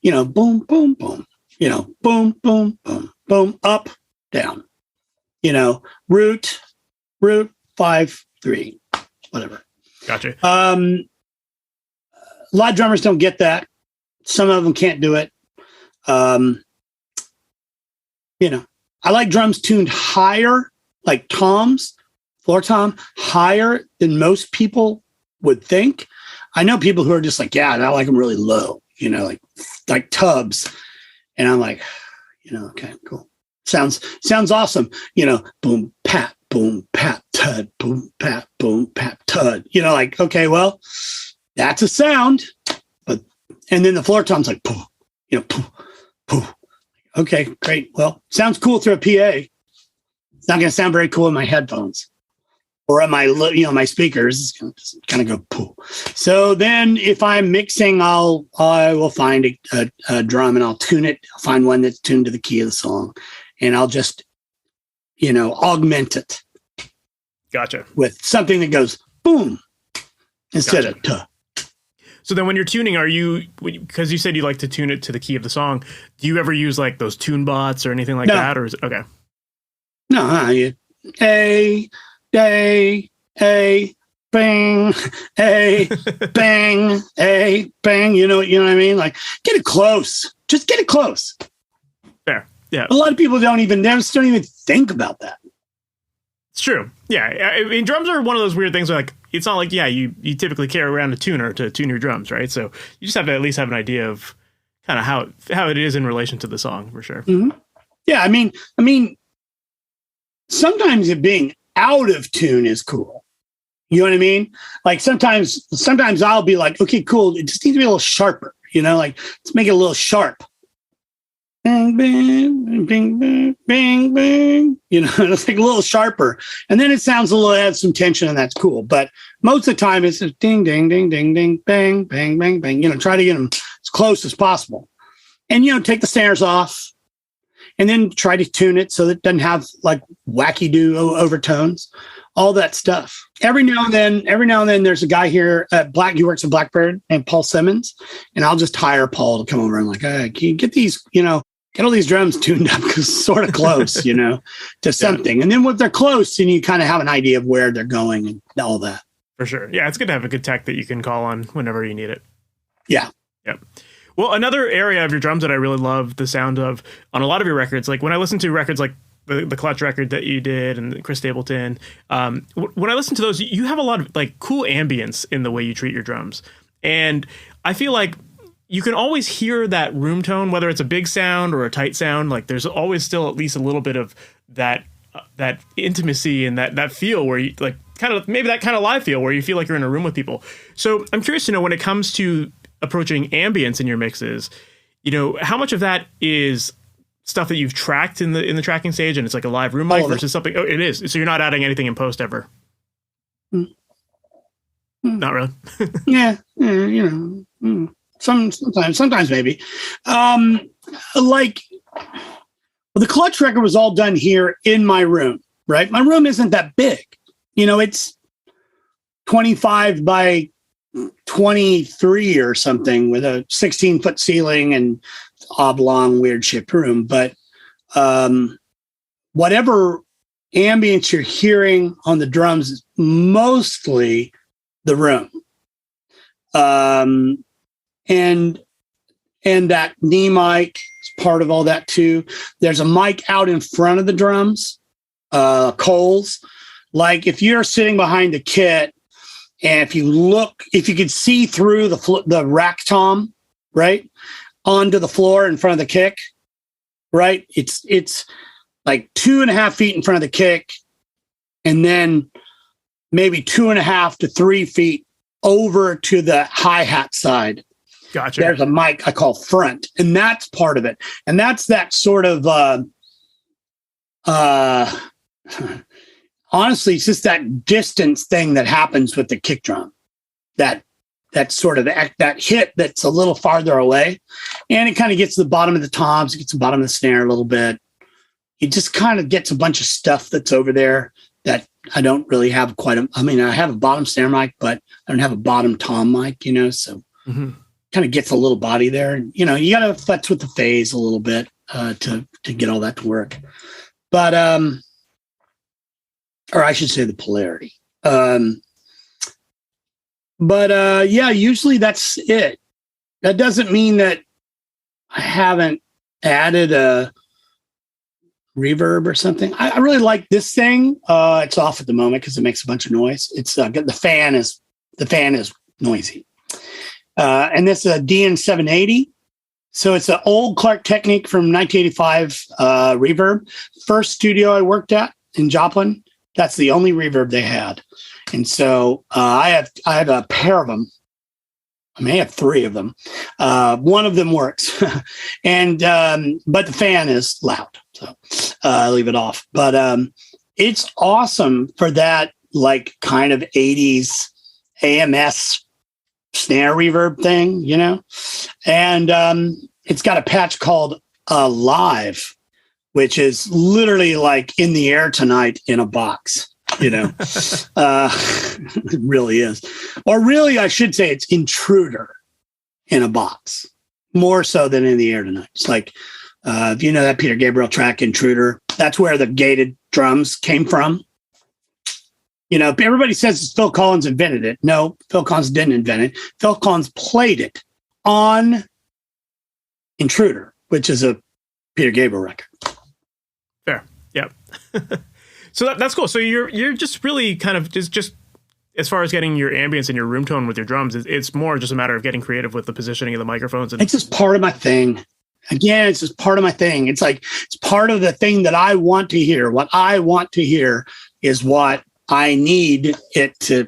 Speaker 2: You know, boom, boom, boom. You know, boom, boom, boom, boom, up, down. You know, root, 5, 3, whatever.
Speaker 1: Gotcha.
Speaker 2: A lot of drummers don't get that. Some of them can't do it. You know, I like drums tuned higher like toms, floor tom, higher than most people would think. I know people who are just like, yeah, I like them really low, like tubs. And I'm like, okay, cool. Sounds awesome. Boom, pat, tud, boom, pat, tud. Like, okay, well, that's a sound. And then the floor tom's like, poof, poof, poof. Okay, great. Well, sounds cool through a PA. It's not going to sound very cool in my headphones or at my, my speakers. It's going to kind of go poof. So then if I'm mixing, I will find a drum and I'll tune it. I'll find one that's tuned to the key of the song and I'll just, augment it.
Speaker 1: Gotcha. With
Speaker 2: something that goes boom instead of tuh.
Speaker 1: So then when you're tuning, because you said you like to tune it to the key of the song, do you ever use like those tune bots or anything like that? Or is it okay?
Speaker 2: No, A, bang, A, bang, A, bang. You know what I mean? Like, get it close. Just get it close.
Speaker 1: Fair. Yeah.
Speaker 2: A lot of people don't even think about that.
Speaker 1: It's true. Yeah. I mean, drums are one of those weird things where, like, it's not like, you typically carry around a tuner to tune your drums, right? So you just have to at least have an idea of kind of how it is in relation to the song, for sure.
Speaker 2: Mm-hmm. Yeah, I mean, sometimes it being out of tune is cool. You know what I mean? Like sometimes I'll be like, okay, cool. It just needs to be a little sharper, like let's make it a little sharp. Bang, bang, bang, bang, bang, bang. It's like a little sharper. And then it sounds adds some tension and that's cool. But most of the time it's just ding, ding, ding, ding, ding, bang, bang, bang, bang. Try to get them as close as possible. And, take the snares off and then try to tune it so that it doesn't have like wacky-do overtones, all that stuff. Every now and then there's a guy here at he works at Blackbird named Paul Simmons. And I'll just hire Paul to come over and like, hey, can you get these, get all these drums tuned up because it's sort of close, to something. Yeah. And then when they're close, then you kind of have an idea of where they're going and all that.
Speaker 1: For sure. Yeah, it's good to have a good tech that you can call on whenever you need it.
Speaker 2: Yeah.
Speaker 1: Yep. Well, another area of your drums that I really love the sound of on a lot of your records, like when I listen to records like the Clutch record that you did and Chris Stapleton, when I listen to those, you have a lot of like cool ambience in the way you treat your drums. And I feel like you can always hear that room tone, whether it's a big sound or a tight sound. Like there's always still at least a little bit of that intimacy and that feel where you like kind of maybe that kind of live feel where you feel like you're in a room with people. So I'm curious to know when it comes to approaching ambience in your mixes, how much of that is stuff that you've tracked in the tracking stage and it's like a live room mic versus something. Oh, it is. So you're not adding anything in post ever. Not really.
Speaker 2: Yeah. Sometimes maybe. The Clutch record was all done here in my room, right? My room isn't that big. It's 25 by 23 or something with a 16-foot ceiling and oblong weird shaped room. But whatever ambience you're hearing on the drums is mostly the room. And that knee mic is part of all that too. There's a mic out in front of the drums, Coles. Like if you're sitting behind the kit and if you could see through the rack tom, right, onto the floor in front of the kick, right? It's like 2.5 feet in front of the kick and then maybe 2.5 to 3 feet over to the hi-hat side.
Speaker 1: Gotcha.
Speaker 2: There's a mic I call front, and that's part of it. And that's that sort of honestly, it's just that distance thing that happens with the kick drum. That sort of that hit that's a little farther away. And it kind of gets to the bottom of the toms, it gets to the bottom of the snare a little bit. It just kind of gets a bunch of stuff that's over there that I don't really have I have a bottom snare mic, but I don't have a bottom tom mic, so kind of gets a little body there. You got to futz with the phase a little bit to get all that to work. But, or I should say the polarity. Usually that's it. That doesn't mean that I haven't added a Reverb or something. I really like this thing. It's off at the moment because it makes a bunch of noise. It's the fan is noisy. And this is a DN780. So it's an old Clark Technique from 1985 Reverb. First studio I worked at in Joplin. That's the only reverb they had. And so I have a pair of them. I may have 3 of them. One of them works, and but the fan is loud, so I leave it off. But it's awesome for that, like, kind of 80s AMS snare reverb thing, you know. And it's got a patch called Live, which is literally like in the air tonight in a box. You know, it really is. Or really, I should say it's Intruder in a box, more so than in the air tonight. It's like, if you know that Peter Gabriel track, Intruder, that's where the gated drums came from. You know, everybody says Phil Collins invented it. No, Phil Collins didn't invent it. Phil Collins played it on Intruder, which is a Peter Gabriel record.
Speaker 1: Fair. Yep. So that's cool. So you're just really kind of just as far as getting your ambience and your room tone with your drums, it's more just a matter of getting creative with the positioning of the microphones. And
Speaker 2: it's just part of my thing. Again, it's just part of my thing. It's like, it's part of the thing that I want to hear. What I want to hear is what I need it to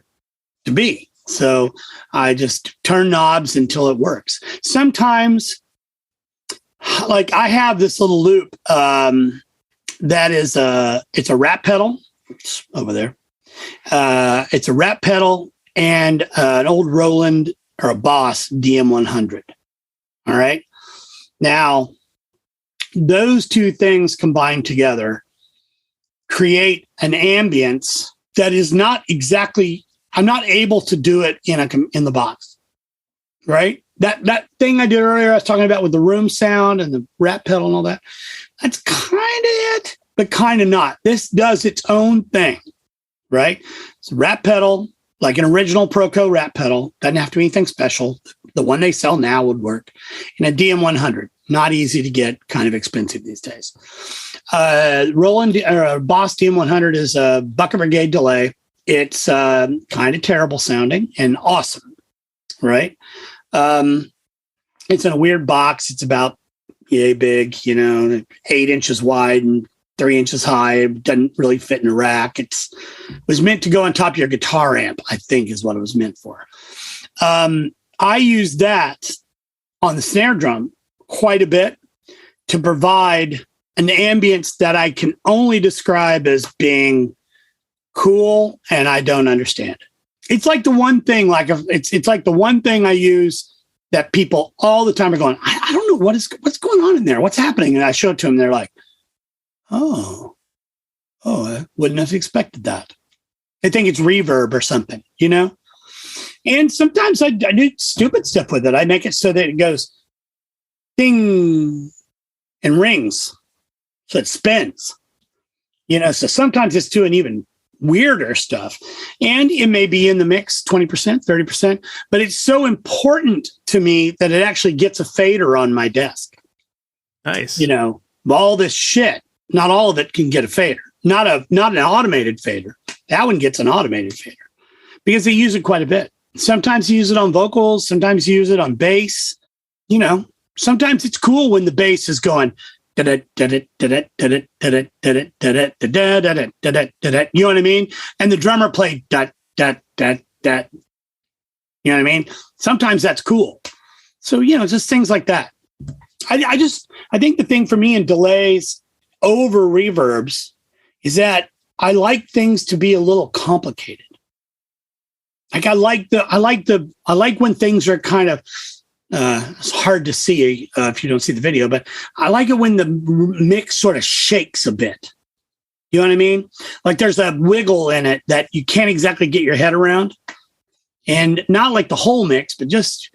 Speaker 2: be. So I just turn knobs until it works. Sometimes, like, I have this little loop, that is it's a rat pedal. It's over there. It's a rat pedal and an old Roland or a Boss DM100. All right. Now, those two things combined together create an ambience that is not exactly, I'm not able to do it in the box. Right. That thing I did earlier, I was talking about with the room sound and the rat pedal and all that. That's kind of it, but kind of not. This does its own thing, right? It's a rat pedal, like an original Proco rat pedal. Doesn't have to be anything special. The one they sell now would work. And a DM100, not easy to get, kind of expensive these days. Roland or Boss DM100 is a Bucket Brigade delay. It's kind of terrible sounding and awesome, right? It's in a weird box. It's about yay big, 8 inches wide and 3 inches high. It doesn't really fit in a rack. It was meant to go on top of your guitar amp, I think is what it was meant for. I use that on the snare drum quite a bit to provide an ambience that I can only describe as being cool, and I don't understand it. It's like the one thing, it's like the one thing I use that people all the time are going, I don't know what's going on in there. What's happening? And I show it to them. They're like, oh, I wouldn't have expected that. They think it's reverb or something, And sometimes I do stupid stuff with it. I make it so that it goes ding and rings. So it spins, so sometimes it's doing even weirder stuff. And it may be in the mix 20%, 30%, but it's so important to me that it actually gets a fader on my desk.
Speaker 1: Nice.
Speaker 2: All this shit, not all of it can get a fader. Not an automated fader. That one gets an automated fader because they use it quite a bit. Sometimes you use it on vocals, sometimes you use it on bass. Sometimes it's cool when the bass is going you know what I mean? And the drummer played that. You know what I mean? Sometimes that's cool. So, just things like that. I think the thing for me in delays over reverbs is that I like things to be a little complicated. Like I like when things are kind of it's hard to see if you don't see the video, but I like it when the mix sort of shakes a bit. You know what I mean? Like there's a wiggle in it that you can't exactly get your head around. And not like the whole mix, but just,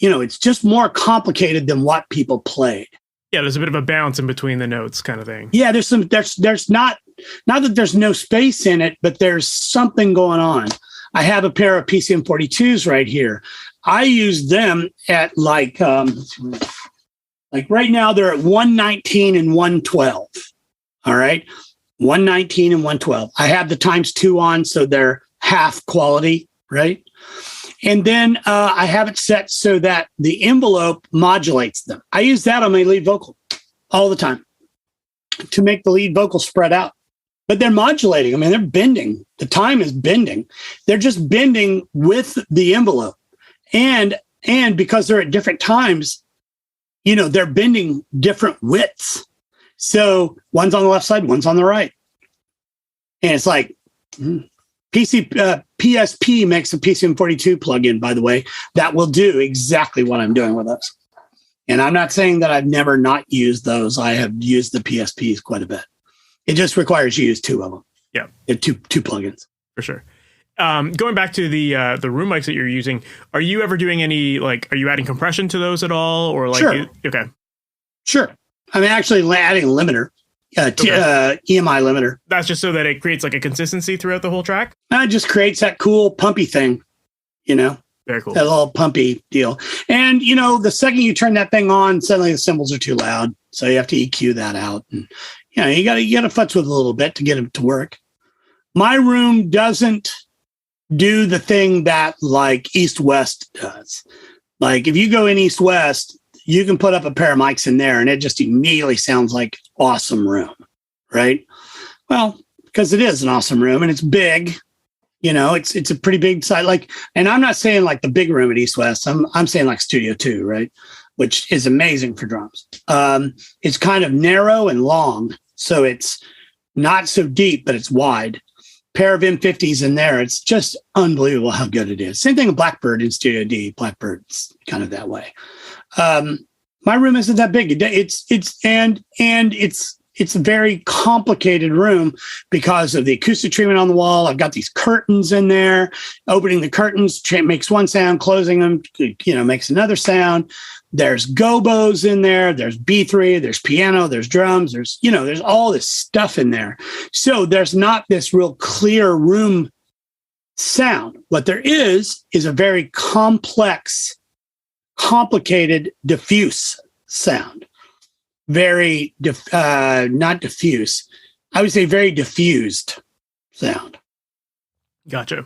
Speaker 2: it's just more complicated than what people played.
Speaker 1: Yeah, there's a bit of a bounce in between the notes kind of thing.
Speaker 2: Yeah, there's not that there's no space in it, but there's something going on. I have a pair of PCM 42s right here. I use them at like Like right now, they're at 119 and 112. All right. 119 and 112. I have the ×2 on, so they're half quality, right? And then I have it set so that the envelope modulates them. I use that on my lead vocal all the time to make the lead vocal spread out. But they're modulating. I mean, they're bending. The time is bending. They're just bending with the envelope. And because they're at different times, they're bending different widths. So one's on the left side, one's on the right. And it's like PSP makes a PCM42 plugin, by the way, that will do exactly what I'm doing with those. And I'm not saying that I've never not used those. I have used the PSPs quite a bit. It just requires you use 2 of them.
Speaker 1: Yeah.
Speaker 2: Two plugins.
Speaker 1: For sure. Going back to the room mics that you're using, are you ever doing any, are you adding compression to those at all? Or
Speaker 2: Sure.
Speaker 1: Okay.
Speaker 2: Sure. I'm actually adding a limiter, EMI limiter.
Speaker 1: That's just so that it creates a consistency throughout the whole track?
Speaker 2: It just creates that cool pumpy thing,
Speaker 1: Very cool.
Speaker 2: That little pumpy deal. And, the second you turn that thing on, suddenly the cymbals are too loud. So you have to EQ that out. And, you got to futz with it a little bit to get it to work. My room doesn't do the thing that East-West does. If you go in East-West, you can put up a pair of mics in there and it just immediately sounds like awesome room, right? Well, because it is an awesome room and it's big. It's a pretty big site. And I'm not saying the big room at East West. I'm saying Studio 2, right? Which is amazing for drums. It's kind of narrow and long, so it's not so deep, but it's wide. Pair of M50s in there. It's just unbelievable how good it is. Same thing with Blackbird in Studio D. Blackbird's kind of that way. My room isn't that big. It's a very complicated room because of the acoustic treatment on the wall. I've got these curtains in there. Opening the curtains makes one sound, closing them, makes another sound. There's gobos in there. There's B3, there's piano, there's drums. There's all this stuff in there. So there's not this real clear room sound. What there is a very complex, complicated, diffuse sound. Very, not diffuse. I would say very diffused sound.
Speaker 1: Gotcha.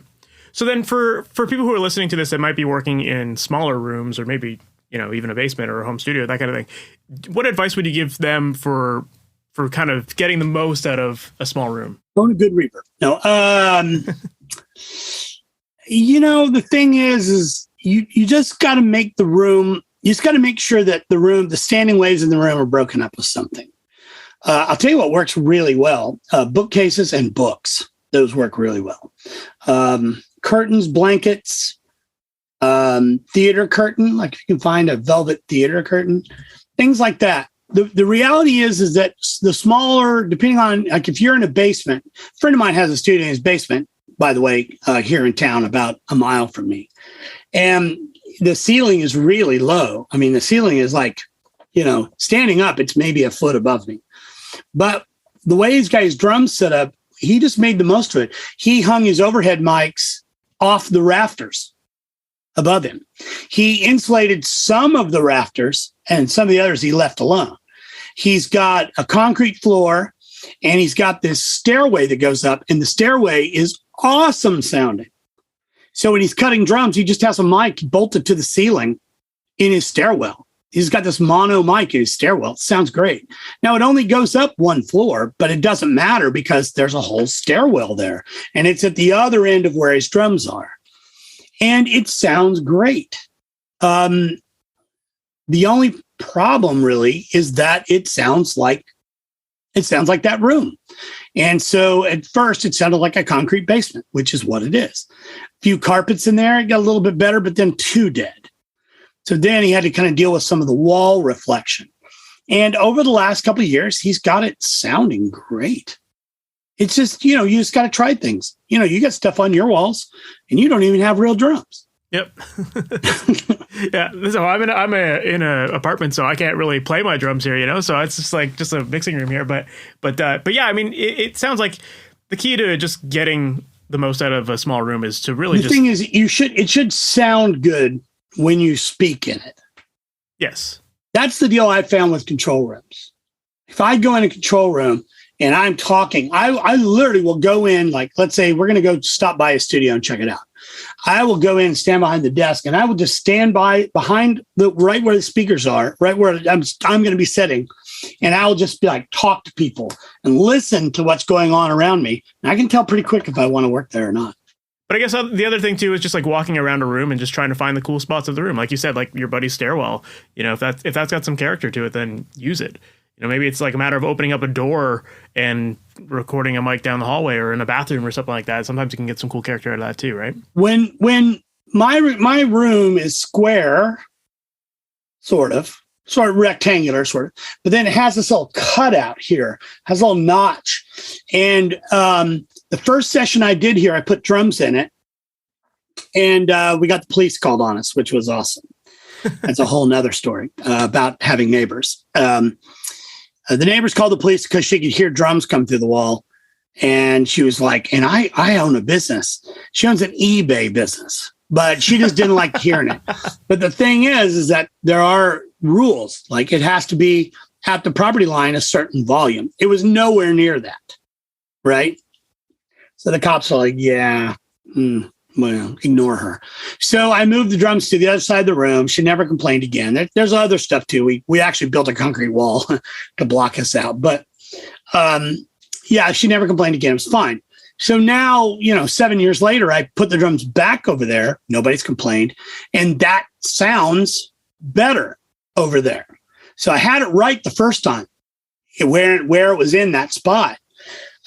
Speaker 1: So then for people who are listening to this that might be working in smaller rooms or maybe, even a basement or a home studio, that kind of thing, what advice would you give them for kind of getting the most out of a small room?
Speaker 2: Own a good reverb. No. The thing is you just got to make the room. You just got to make sure that the standing waves in the room are broken up with something. I'll tell you what works really well. Bookcases and books. Those work really well. Curtains, blankets, theater curtain, if you can find a velvet theater curtain, things like that. The reality is that the smaller, depending on, if you're in a basement, a friend of mine has a studio in his basement, by the way, here in town, about a mile from me. And the ceiling is really low. I mean, the ceiling is standing up, it's maybe a foot above me. But the way he's got his drums set up, he just made the most of it. He hung his overhead mics off the rafters above him. He insulated some of the rafters and some of the others he left alone. He's got a concrete floor and he's got this stairway that goes up, and the stairway is awesome sounding. So when he's cutting drums, he just has a mic bolted to the ceiling in his stairwell. He's got this mono mic in his stairwell. It sounds great. Now, it only goes up one floor, but it doesn't matter because there's a whole stairwell there. And it's at the other end of where his drums are. And it sounds great. The only problem really is that it sounds like that room. And so at first it sounded like a concrete basement, which is what it is. A few carpets in there, it got a little bit better, but then too dead. So then he had to kind of deal with some of the wall reflection. And over the last couple of years, he's got it sounding great. It's just, you just got to try things. You got stuff on your walls and you don't even have real drums.
Speaker 1: Yep. Yeah. So I'm in a apartment, so I can't really play my drums here, so it's just a mixing room here. But yeah, I mean, it sounds like the key to just getting the most out of a small room is to really
Speaker 2: the thing is it should sound good when you speak in it.
Speaker 1: Yes.
Speaker 2: That's the deal I found with control rooms. If I go in a control room and I'm talking, I literally will go in, like, let's say we're going to go stop by a studio and check it out. I will go in and stand behind the desk, and I will just stand behind right where the speakers are, right where I'm going to be sitting. And I will just be like, talk to people and listen to what's going on around me. And I can tell pretty quick if I want to work there or not.
Speaker 1: But I guess the other thing too is just like walking around a room and just trying to find the cool spots of the room. Like you said, like your buddy's stairwell, if that's got some character to it, then use it. Maybe it's like a matter of opening up a door and recording a mic down the hallway or in a bathroom or something like that. Sometimes you can get some cool character out of that too, right?
Speaker 2: When my room is square, sort of rectangular, but then it has this little cutout here, has a little notch. And the first session I did here, I put drums in it, and we got the police called on us, which was awesome. That's a whole nother story about having neighbors. The neighbors called the police because she could hear drums come through the wall. And she was like, and I own a business. She owns an eBay business, but she just didn't like hearing it. But the thing is that there are rules. Like, it has to be at the property line, a certain volume. It was nowhere near that. Right. So the cops are like, yeah, well, ignore her. So I moved the drums to the other side of the room. She never complained again. There's other stuff too. We actually built a concrete wall to block us out. But yeah, she never complained again. It was fine. So now, 7 years later, I put the drums back over there. Nobody's complained. And that sounds better over there. So I had it right the first time where it was in that spot.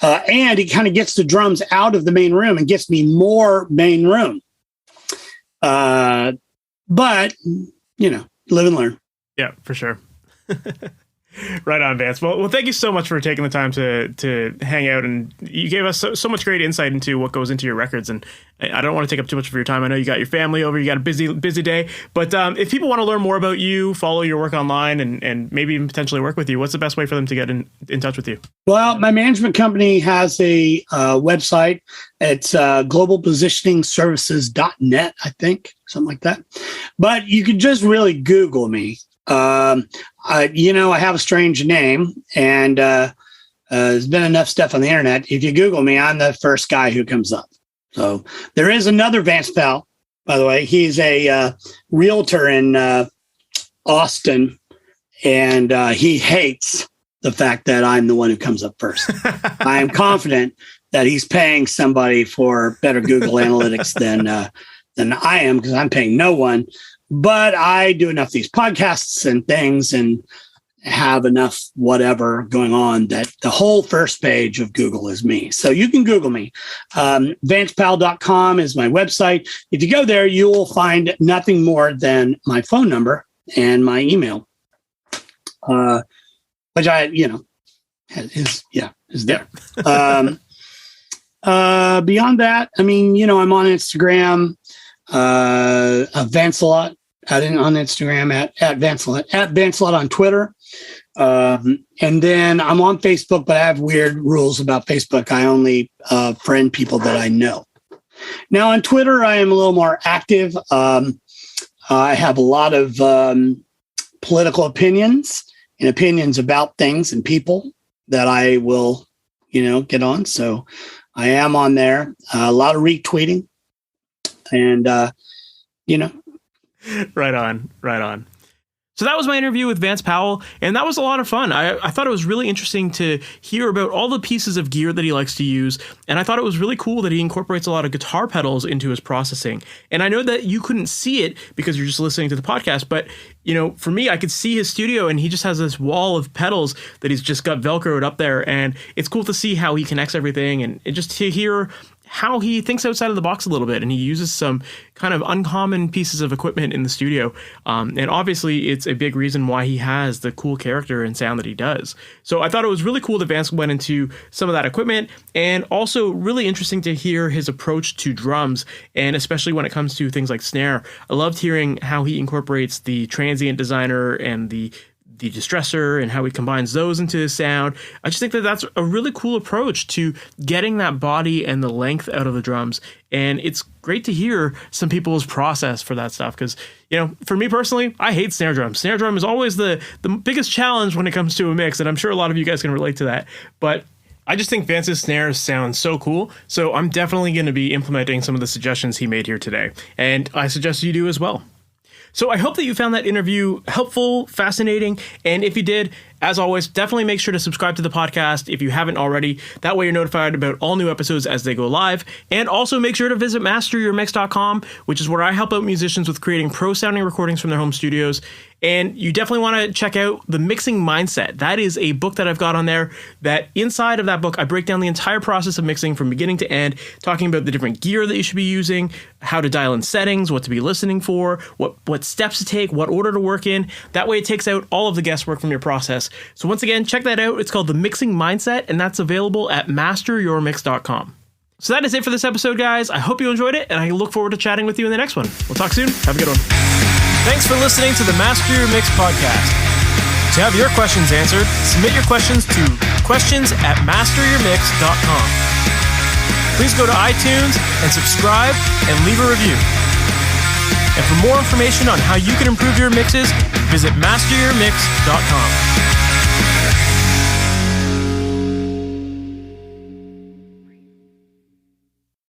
Speaker 2: And it kind of gets the drums out of the main room and gets me more main room. But, live and learn.
Speaker 1: Yeah, for sure. Right on, Vance. Well, thank you so much for taking the time to hang out, and you gave us so much great insight into what goes into your records. And I don't want to take up too much of your time. I know you got your family over, you got a busy day. But if people want to learn more about you, follow your work online, and maybe even potentially work with you, what's the best way for them to get in touch with you? Well,
Speaker 2: my management company has a website. It's globalpositioningservices.net, I think, something like that. But you could just really Google me. I have a strange name, and there's been enough stuff on the internet. If you Google me, I'm the first guy who comes up. So there is another Vance Powell, by the way. He's a realtor in Austin, and he hates the fact that I'm the one who comes up first. I am confident that he's paying somebody for better Google Analytics than I am, because I'm paying no one. But I do enough of these podcasts and things and have enough whatever going on that the whole first page of Google is me. So you can Google me. VancePowell.com is my website. If you go there, you will find nothing more than my phone number and my email, which is there. Beyond that, I'm on Instagram. Vancelot on Instagram at Vancelot, at Vancelot on Twitter. And then I'm on Facebook, but I have weird rules about Facebook. I only friend people that I know. Now on Twitter, I am a little more active. I have a lot of political opinions and opinions about things and people that I will, get on. So I am on there. A lot of retweeting. And,
Speaker 1: Right on. So that was my interview with Vance Powell, and that was a lot of fun. I thought it was really interesting to hear about all the pieces of gear that he likes to use, and I thought it was really cool that he incorporates a lot of guitar pedals into his processing. And I know that you couldn't see it because you're just listening to the podcast, but for me, I could see his studio, and he just has this wall of pedals that he's just got Velcroed up there, and it's cool to see how he connects everything, and just to hear how he thinks outside of the box a little bit, and he uses some kind of uncommon pieces of equipment in the studio. And obviously it's a big reason why he has the cool character and sound that he does. So I thought it was really cool that Vance went into some of that equipment, and also really interesting to hear his approach to drums, and especially when it comes to things like snare. I loved hearing how he incorporates the transient designer and the the distressor and how he combines those into his sound. I just think that that's a really cool approach to getting that body and the length out of the drums. And it's great to hear some people's process for that stuff because, you know, for me personally, I hate snare drums. Snare drum is always the biggest challenge when it comes to a mix, and I'm sure a lot of you guys can relate to that. But I just think Vance's snares sound so cool, so I'm definitely going to be implementing some of the suggestions he made here today, and I suggest you do as well. So I hope that you found that interview helpful, fascinating, and if you did, as always, definitely make sure to subscribe to the podcast if you haven't already. That way you're notified about all new episodes as they go live. And also make sure to visit MasterYourMix.com, which is where I help out musicians with creating pro-sounding recordings from their home studios. And you definitely want to check out The Mixing Mindset. That is a book that I've got on there that inside of that book, I break down the entire process of mixing from beginning to end, talking about the different gear that you should be using, how to dial in settings, what to be listening for, what steps to take, what order to work in. That way it takes out all of the guesswork from your process. So once again, check that out. It's called The Mixing Mindset, and that's available at MasterYourMix.com. So that is it for this episode, guys. I hope you enjoyed it, and I look forward to chatting with you in the next one. We'll talk soon. Have a good one. Thanks for listening to the Master Your Mix podcast. To have your questions answered, submit your questions to questions@MasterYourMix.com. Please go to iTunes and subscribe and leave a review. And for more information on how you can improve your mixes, visit MasterYourMix.com.